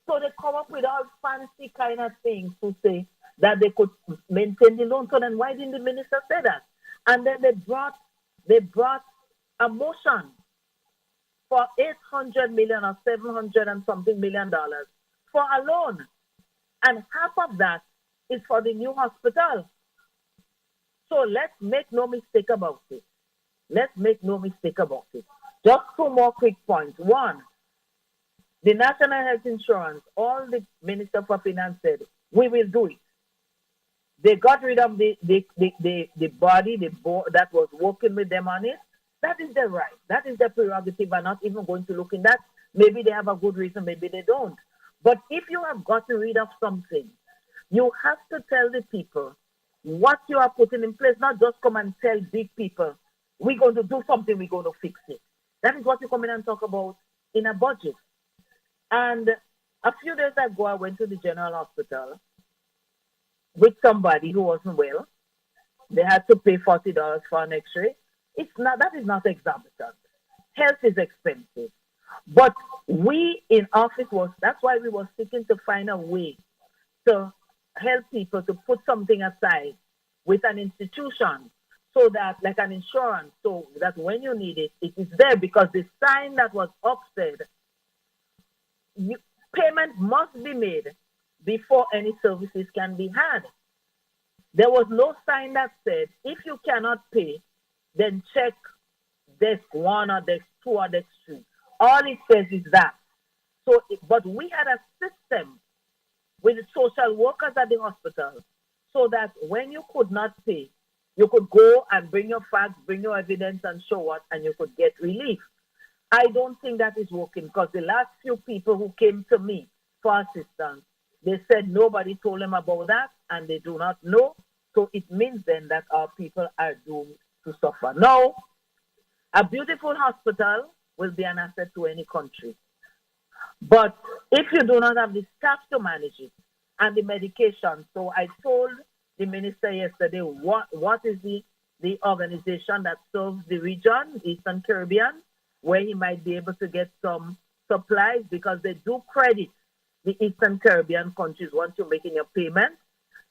So they come up with all fancy kind of things to say that they could maintain the loan. So then why didn't the minister say that? And then they brought a motion for $800 million or $700 and something million for a loan. And half of that is for the new hospital. So let's make no mistake about it. Let's make no mistake about it. Just 2 more quick points. One, the National Health Insurance, all the Minister for Finance said, we will do it. They got rid of the body, the board that was working with them on it. That is their right. That is their prerogative. I'm not even going to look in that. Maybe they have a good reason, maybe they don't. But if you have gotten rid of something, you have to tell the people what you are putting in place, not just come and tell big people, we're going to do something, we're going to fix it. That is what you come in and talk about in a budget. And a few days ago, I went to the general hospital with somebody who wasn't well. They had to pay $40 for an x-ray. That is not exorbitant. Health is expensive. But we in office that's why we were seeking to find a way to help people to put something aside with an institution so that, like an insurance, so that when you need it, it is there, because the sign that was up said, payment must be made before any services can be had. There was no sign that said, if you cannot pay, then check desk 1 or desk 2 or desk 3. All it says is that. But we had a system with the social workers at the hospital so that when you could not pay, you could go and bring your facts, bring your evidence and show what, and you could get relief. I don't think that is working, because the last few people who came to me for assistance, they said nobody told them about that and they do not know. So it means then that our people are doomed to suffer. Now, a beautiful hospital will be an asset to any country. But if you do not have the staff to manage it and the medication, so I told the minister yesterday what is the organization that serves the region, Eastern Caribbean, where he might be able to get some supplies, because they do credit the Eastern Caribbean countries once you're making your payment.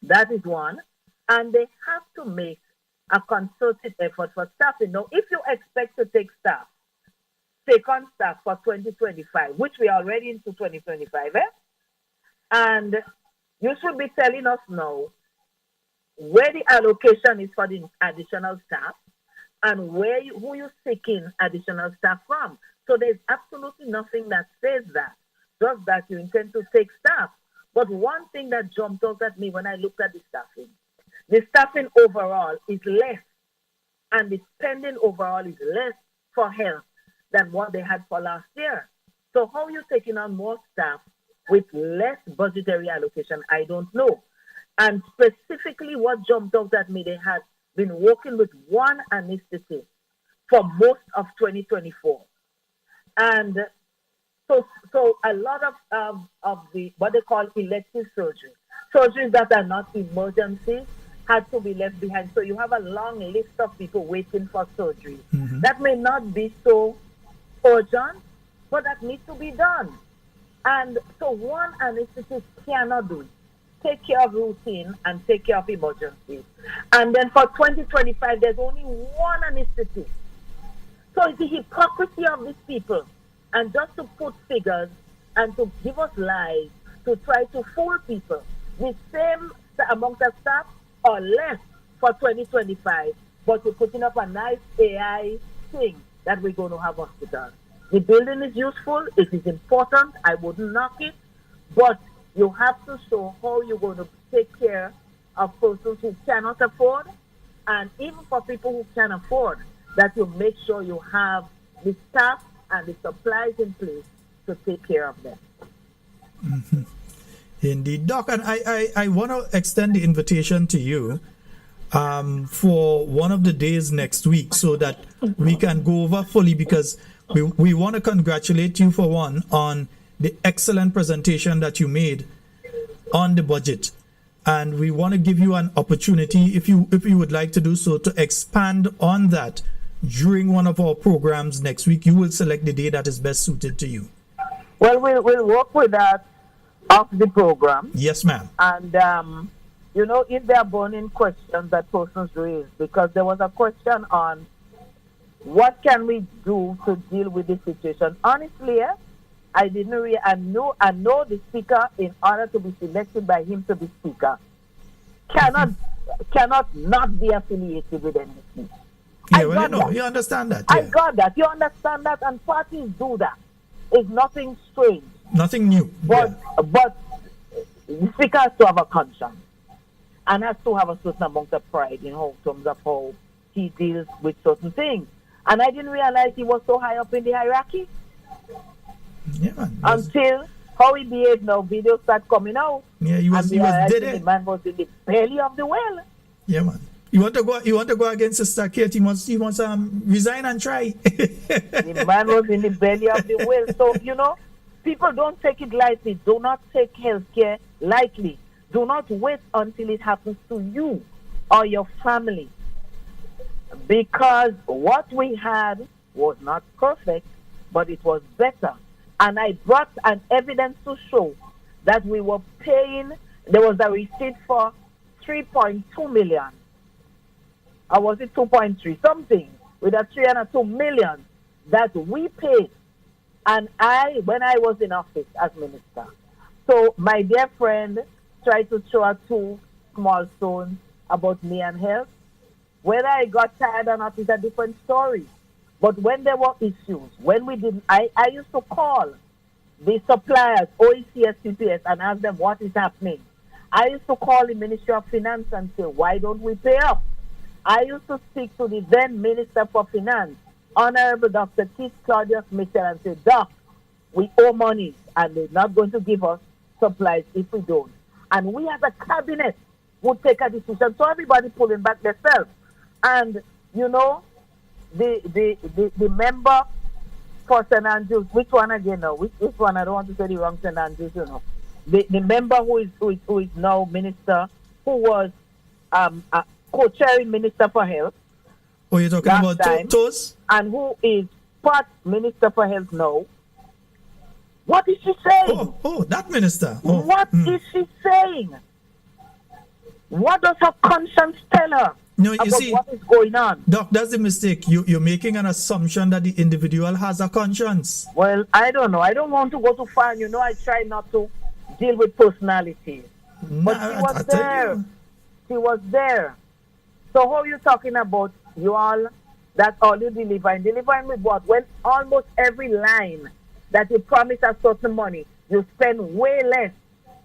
That is one. And they have to make a concerted effort for staffing. Now, if you expect to take on staff for 2025, which we are already into 2025, and you should be telling us now where the allocation is for the additional staff and who you're seeking additional staff from. So there's absolutely nothing that says that, just that you intend to take staff. But one thing that jumped out at me when I looked at the staffing overall is less, and the spending overall is less for health than what they had for last year. So how are you taking on more staff with less budgetary allocation? I don't know. And specifically what jumped out at me, they had been working with one anesthetist for most of 2024. And so a lot of the, what they call elective surgeries that are not emergencies, had to be left behind. So you have a long list of people waiting for surgery. Mm-hmm. That may not be so urgent, but that needs to be done. And so one anesthetist cannot do it. Take care of routine and take care of emergencies. And then for 2025, there's only one anesthetist. So it's the hypocrisy of these people. And just to put figures and to give us lies, to try to fool people, the same amount of staff or less for 2025, but we're putting up a nice AI thing that we're going to have hospitals. The building is useful, it is important, I wouldn't knock it, but you have to show how you're going to take care of persons who cannot afford, and even for people who can afford, that you make sure you have the staff and the supplies in place to take care of them. Mm-hmm. Indeed, Doc, and I want to extend the invitation to you for one of the days next week so that we can go over fully, because we want to congratulate you, for one, on the excellent presentation that you made on the budget. And we want to give you an opportunity, if you would like to do so, to expand on that during one of our programs next week. You will select the day that is best suited to you. Well, we'll work with that of the program. Yes, ma'am. And, if there are burning questions that persons raise, because there was a question on what can we do to deal with this situation. Honestly, I didn't really, I know the speaker, in order to be selected by him to be speaker, cannot not be affiliated with anything. Yeah, you understand that. Yeah. I got that. You understand that, and parties do that. It's nothing strange. Nothing new. But the speaker has to have a conscience and has to have a certain amount of pride in terms of how he deals with certain things. And I didn't realize he was so high up in the hierarchy until how he behaved now, videos start coming out. Yeah, he was dead. The man was in the belly of the well. Yeah, man. You want to go against Sister Kate? He wants resign and try. The man was in the belly of the well. So, people don't take it lightly. Do not take healthcare lightly. Do not wait until it happens to you or your family. Because what we had was not perfect, but it was better. And I brought an evidence to show that we were paying, there was a receipt for 3.2 million. Or was it 2.3? Something with a 3 and a 2 million that we paid. And when I was in office as minister. So my dear friend tried to throw out 2 small stones about me and health. Whether I got tired or not is a different story. But when there were issues, when we didn't, I used to call the suppliers, OECS, CPS, and ask them what is happening. I used to call the Ministry of Finance and say, why don't we pay up? I used to speak to the then Minister for Finance, Honorable Dr. Keith Claudius Mitchell, and say, Doc, we owe money, and they're not going to give us supplies if we don't. And we as a cabinet would take a decision. So everybody pulling back themselves. And, the member for St. Andrews, which one again now? Which one? I don't want to say the wrong St. Andrews, The member who is now minister, who was co-chairing Minister for Health. Oh, you're talking about Toes? And who is part Minister for Health now. What is she saying? Oh, that minister. What is she saying? What does her conscience tell her about what is going on? Doc, that's the mistake. You're making an assumption that the individual has a conscience. Well, I don't know. I don't want to go too far. I try not to deal with personalities. But she was there. She was there. So how are you talking about you all, that all you delivering? Delivering with what? When almost every line that you promise a certain money, you spend way less.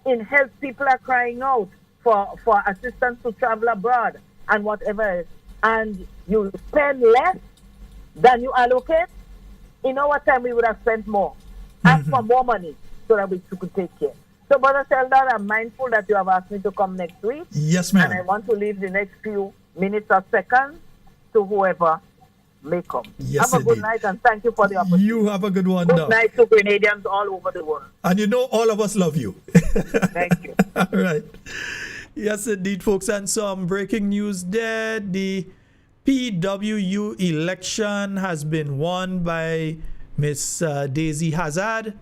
In health, people are crying out for assistance to travel abroad and whatever else. And you spend less than you allocate. In our time, we would have spent more. Ask for more money so that we could take care. So, Brother Sheldon, I'm mindful that you have asked me to come next week. Yes, ma'am. And I want to leave the next few minutes or seconds to whoever may come. Yes, have a good night and thank you for the opportunity. You have a good one, Good night to Grenadians all over the world. And all of us love you. Thank you. All right. Yes, indeed, folks. And some breaking news there. The PWU election has been won by Miss Daisy Hazard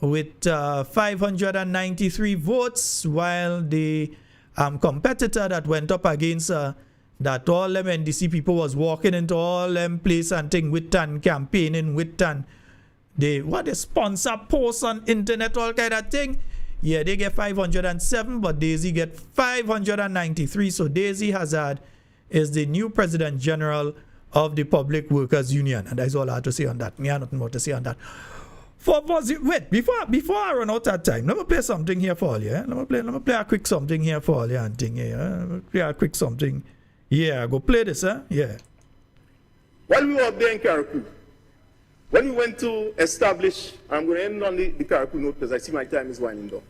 with 593 votes, while the competitor that went up against that all them NDC people was walking into all them place and thing with and campaigning with and they sponsor posts on internet, all kind of thing. Yeah, they get 507, but Daisy get 593. So Daisy Hazard is the new President General of the Public Workers Union. And that's all I have to say on that. Me have nothing more to say on that. Wait, before I run out of time, let me play something here for all you. Let me play a quick something here for all you and thing here. Let me play a quick something. Yeah, go play this, huh? Yeah. While we were up there in Carriacou, when we went to establish, I'm going to end on the Carriacou note because I see my time is winding down.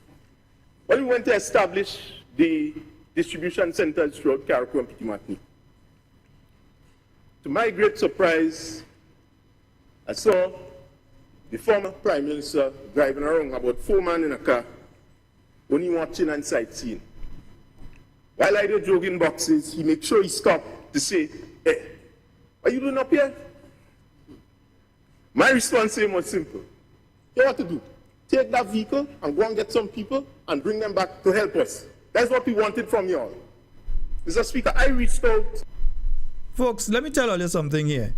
When we went to establish the distribution centers throughout Carriacou and Petit-Martinique, to my great surprise, I saw the former Prime Minister driving around, about 4 men in a car, only watching and sightseeing. While I do jogging boxes, he makes sure he stopped to say, hey, what are you doing up here? My response to him was simple. You know what to do? Take that vehicle and go and get some people and bring them back to help us. That's what we wanted from you all. Mr. Speaker, I reached out. Folks, let me tell you something here.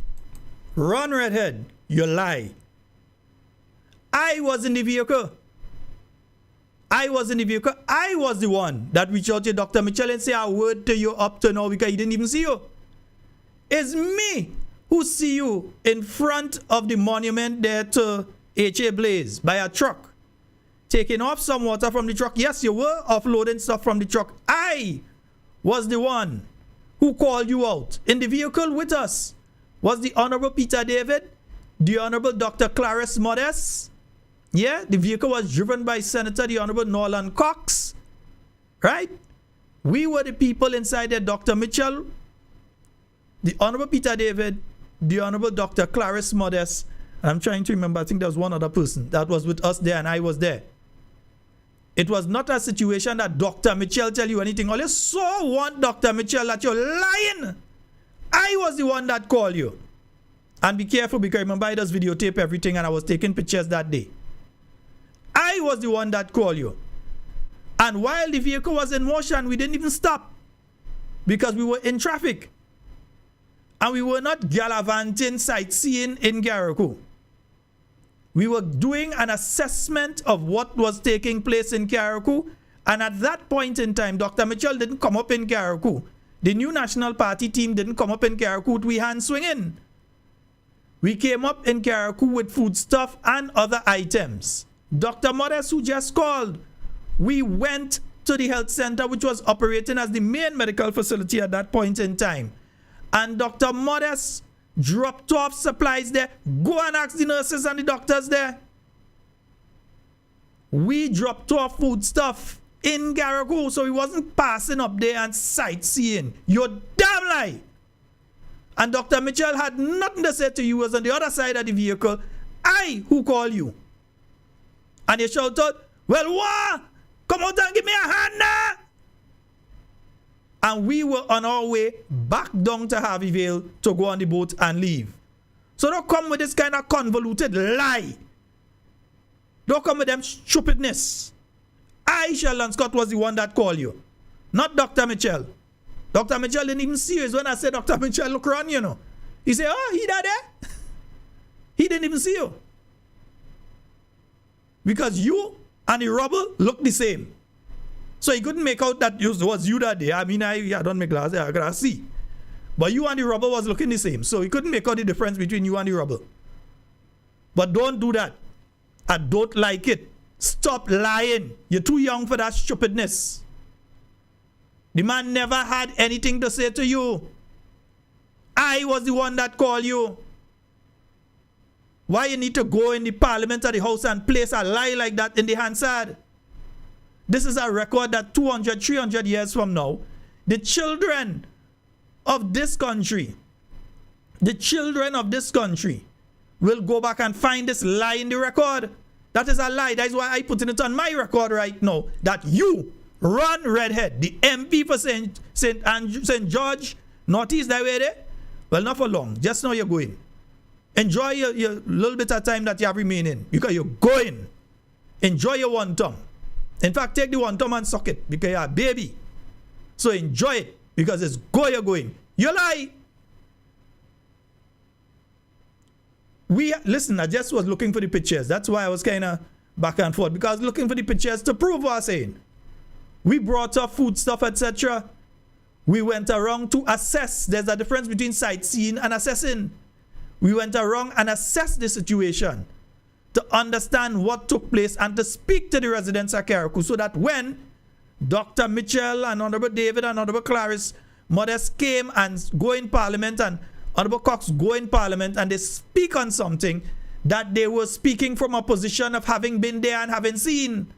Ron Redhead, you lie. I was in the vehicle. I was the one that reached out to Dr. Mitchell and say a word to you up to now because he didn't even see you. It's me who see you in front of the monument there to H.A. Blaze by a truck. Taking off some water from the truck. Yes, you were offloading stuff from the truck. I was the one who called you out. In the vehicle with us was the Honorable Peter David, the Honorable Dr. Clarice Modest, Yeah, the vehicle was driven by Senator the Honorable Norland Cox, right? We were the people inside there, Dr. Mitchell, the Honorable Peter David, the Honorable Dr. Clarice Modest. I'm trying to remember, I think there was one other person that was with us there and I was there. It was not a situation that Dr. Mitchell tell you anything. All you saw one Dr. Mitchell that you're lying. I was the one that called you. And be careful because remember I just videotape everything and I was taking pictures that day. I was the one that called you. And while the vehicle was in motion, we didn't even stop because we were in traffic. And we were not gallivanting, sightseeing in Carriacou. We were doing an assessment of what was taking place in Carriacou. And at that point in time, Dr. Mitchell didn't come up in Carriacou. The new National Party team didn't come up in Carriacou with we hand swinging. We came up in Carriacou with foodstuff and other items. Dr. Modest, who just called, we went to the health center, which was operating as the main medical facility at that point in time. And Dr. Modest dropped off supplies there. Go and ask the nurses and the doctors there. We dropped off food stuff in Carriacou, so he wasn't passing up there and sightseeing. You're damn lie. And Dr. Mitchell had nothing to say to you. He was on the other side of the vehicle. I who called you. And you shouted, well, what? Come out and give me a hand now. And we were on our way back down to Harveyville to go on the boat and leave. So don't come with this kind of convoluted lie. Don't come with them stupidness. I, Sheldon Scott, was the one that called you, not Dr. Mitchell. Dr. Mitchell didn't even see you. When I said, Dr. Mitchell, look around, you know. He said, oh, he that there? He didn't even see you. Because you and the robber look the same. So he couldn't make out that it was you that day. I mean, I don't make glasses, I gotta see. But you and the robber was looking the same. So he couldn't make out the difference between you and the robber. But don't do that. I don't like it. Stop lying. You're too young for that stupidness. The man never had anything to say to you. I was the one that called you. Why you need to go in the parliament or the house and place a lie like that in the Hansard? This is a record that 200, 300 years from now, the children of this country, will go back and find this lie in the record. That is a lie. That is why I put it on my record right now, that you, Ron Redhead, the MP for St. George, Northeast, that way there, well, not for long. Just now you're going. Enjoy your little bit of time that you have remaining because you're going. Enjoy your one thumb. In fact, take the one thumb and suck it because you're a baby. So enjoy it because it's you're going. You lie. Listen, I just was looking for the pictures. That's why I was kind of back and forth because I was looking for the pictures to prove what I'm saying. We brought up food stuff, etc. We went around to assess. There's a difference between sightseeing and assessing. We went around and assessed the situation to understand what took place and to speak to the residents of Carriacou so that when Dr. Mitchell and Honorable David and Honorable Clarice Modest came and go in Parliament and Honorable Cox go in Parliament and they speak on something, that they were speaking from a position of having been there and having seen.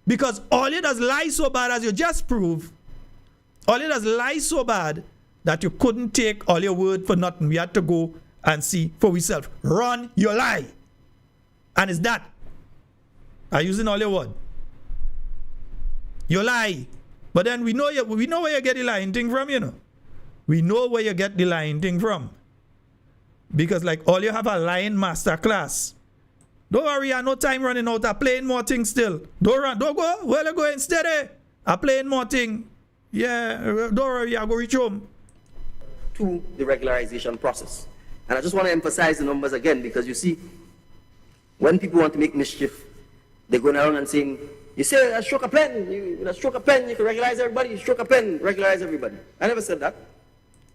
Because all it does lie so bad, as you just proved, all it does lie so bad that you couldn't take all your word for nothing. We had to go and see for ourselves. Run your lie. And it's that. I'm using all your word. You lie. But then we know where you get the lying thing from, you know. We know where you get the lying thing from. Because like all you have a lying master class. Don't worry, I have no time running out. I'm playing more things still. Don't run. Don't go. Where you going? Steady. I'm playing more thing. Yeah, don't worry, I'll go reach home. To the regularization process. And I just want to emphasize the numbers again because you see, when people want to make mischief, they're going around and saying, you say a stroke a pen, you can regularize everybody, you stroke a pen, regularize everybody. I never said that.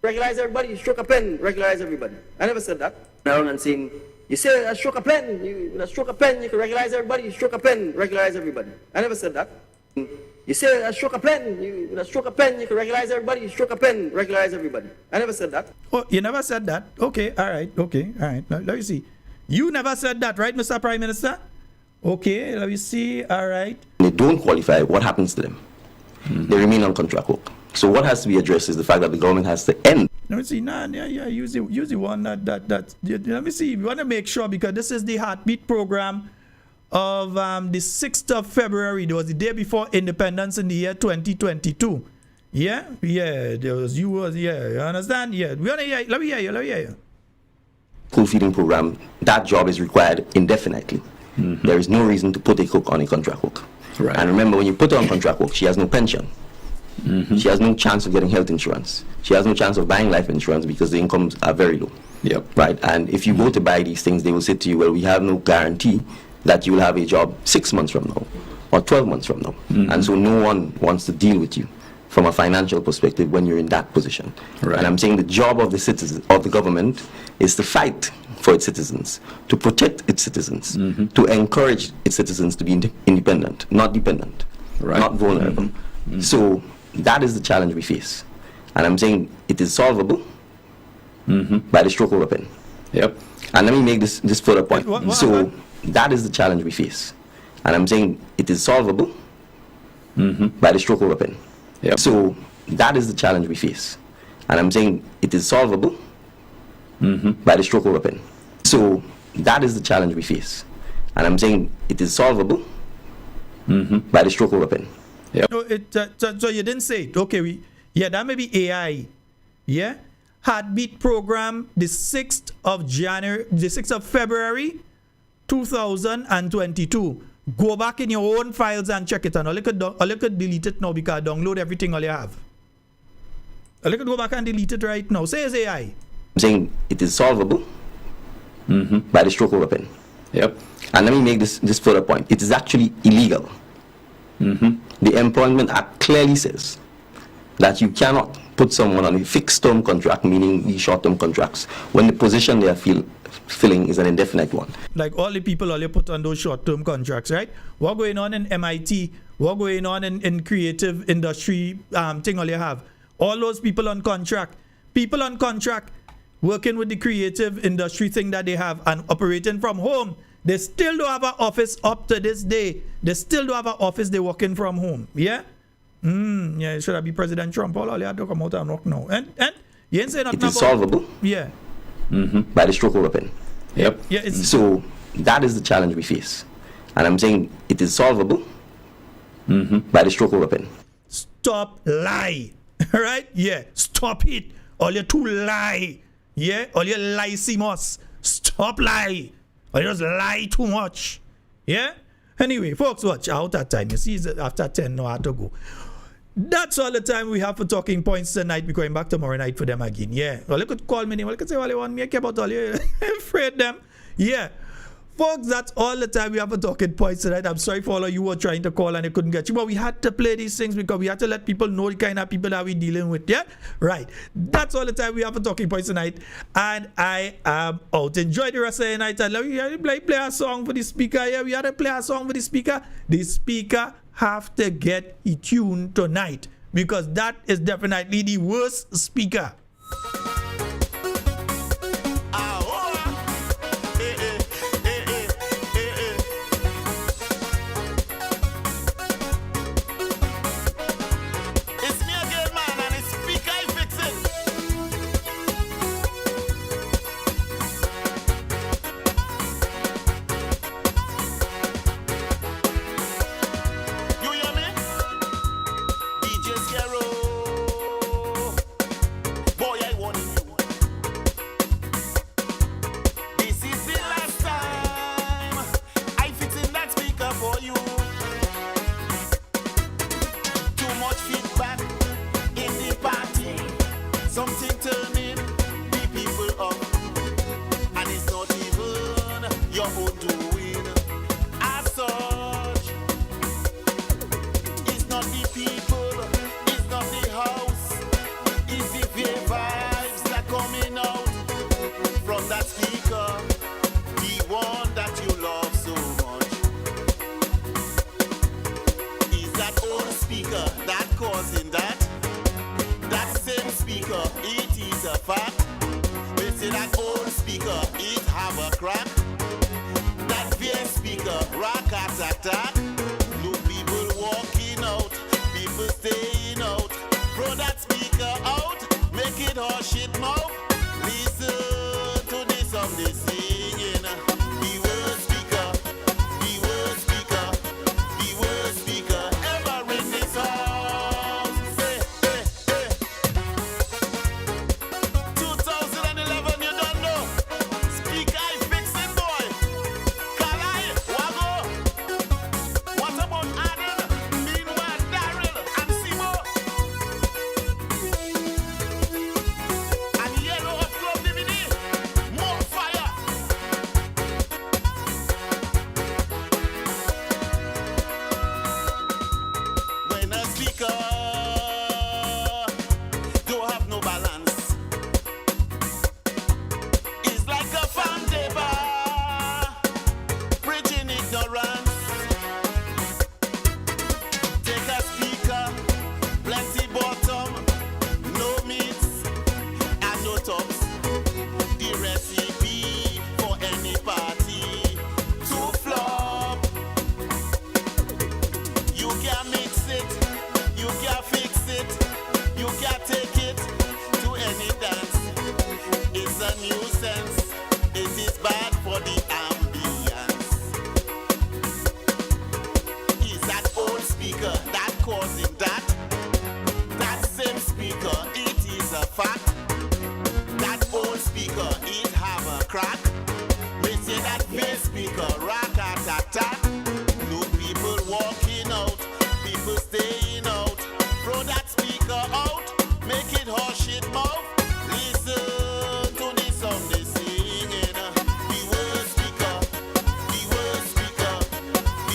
Regularize everybody, you stroke a pen, regularize everybody. I never said that. Around and saying, you say a stroke a pen, you can regularize everybody, you stroke a pen, regularize everybody. I never said that. You say a stroke a pen, you can regularize everybody, you stroke a pen, regularize everybody. I never said that. Oh, you never said that? Okay, all right. Now, let me see. You never said that, right, Mr. Prime Minister? Okay, let me see. All right. They don't qualify, what happens to them? They remain on contract work. So what has to be addressed is the fact that the government has to end. Let me see. Use the one that let me see. We want to make sure, because this is the Heartbeat program of the 6th of February. There was the day before independence in the year 2022. Yeah, there was you understand? Yeah, we want to hear. Let me hear you. School feeding program, that job is required indefinitely. There is no reason to put a cook on a contract work. Right. And remember, when you put her on contract work, she has no pension. She has no chance of getting health insurance. She has no chance of buying life insurance because the incomes are very low. Yep. Right. And if you go to buy these things, they will say to you, well, we have no guarantee that you will have a job 6 months from now or 12 months from now. And so no one wants to deal with you from a financial perspective when you're in that position. Right. And I'm saying the job of the citizens, of the government, is to fight for its citizens, to protect its citizens, to encourage its citizens to be independent, not dependent, not vulnerable. So that is the challenge we face. And I'm saying it is solvable by the stroke of a pen. Yep. And let me make this further point. That is the challenge we face. And I'm saying it is solvable by the stroke of a pen. Yep. So that is the challenge we face. And I'm saying it is solvable by the stroke of a pen. So that is the challenge we face. And I'm saying it is solvable by the stroke of a pen. Yep. No, so you didn't say it. Okay, that may be AI. Yeah? Heartbeat program, the 6th of February 2022. Go back in your own files and check it, and all you could delete it now, because download everything all you have. All you could go back and delete it right now. Say it's AI. I'm saying it is solvable by the stroke of a pen. Yep. And let me make this further point. It is actually illegal. The Employment Act clearly says that you cannot put someone on a fixed term contract, meaning these short term contracts, when the position they are filling is an indefinite one. Like all the people all you put on those short term contracts, right? What going on in MIT? What going on in creative industry thing all you have? All those people on contract. People on contract working with the creative industry thing that they have and operating from home. They still don't have an office up to this day. They still don't have an office. They're working from home. Yeah? Yeah, should I be President Trump? All you have to come out and work now. And you ain't saying nothing about it. It is solvable. Yeah. By the stroke of a pen. Yep. Yeah, so that is the challenge we face. And I'm saying it is solvable by the stroke of a pen. Stop lie. Right? Yeah. Stop it. All you too lie. Yeah? All you lie-simos. Stop lie. Or you just lie too much. Yeah? Anyway, folks, watch out that time. You see, after 10 now I have to go. That's all the time we have for talking points tonight. We're going back tomorrow night for them again. Yeah. Well, you could call me name. Well, you could say all you want me. I care about all you. Afraid them. Yeah. Folks, that's all the time we have for talking points tonight. I'm sorry for all of you who were trying to call and they couldn't get you. But we had to play these things because we had to let people know the kind of people that we're dealing with. Yeah? Right. That's all the time we have for talking points tonight. And I am out. Enjoy the rest of the night. And let me play a song for the speaker. Yeah, we had to play a song for the speaker. The speaker have to get tuned tonight because that is definitely the worst speaker. That old speaker, it have a crack. That VS speaker, rock staying out. Throw that speaker out, make it all shit mouth. Listen to the song they singing. The worst speaker, the worst speaker, the worst speaker ever in this house. Say, hey, hey. 2011, you don't know. Speaker, I fix it, boy. Kalai, Wago. What about Adam? Meanwhile, Daryl and Simo. And Yellow of Club DVD. More fire. When a speaker don't have no balance, it's like a fountain bar, bridging ignorance. Take a speaker, plenty bottom, no meats and no tops. The recipe for any party to flop. You can't mix it, you can't fix it, you can't take it to any dance. It's a nuisance, it is bad for the ambience. Is that old speaker that causing that? That same speaker, it is a fact. That old speaker, it have a crack. They say that bass speaker, rock at attack. No people walking out, people staying out. Throw that speaker out, make it hard.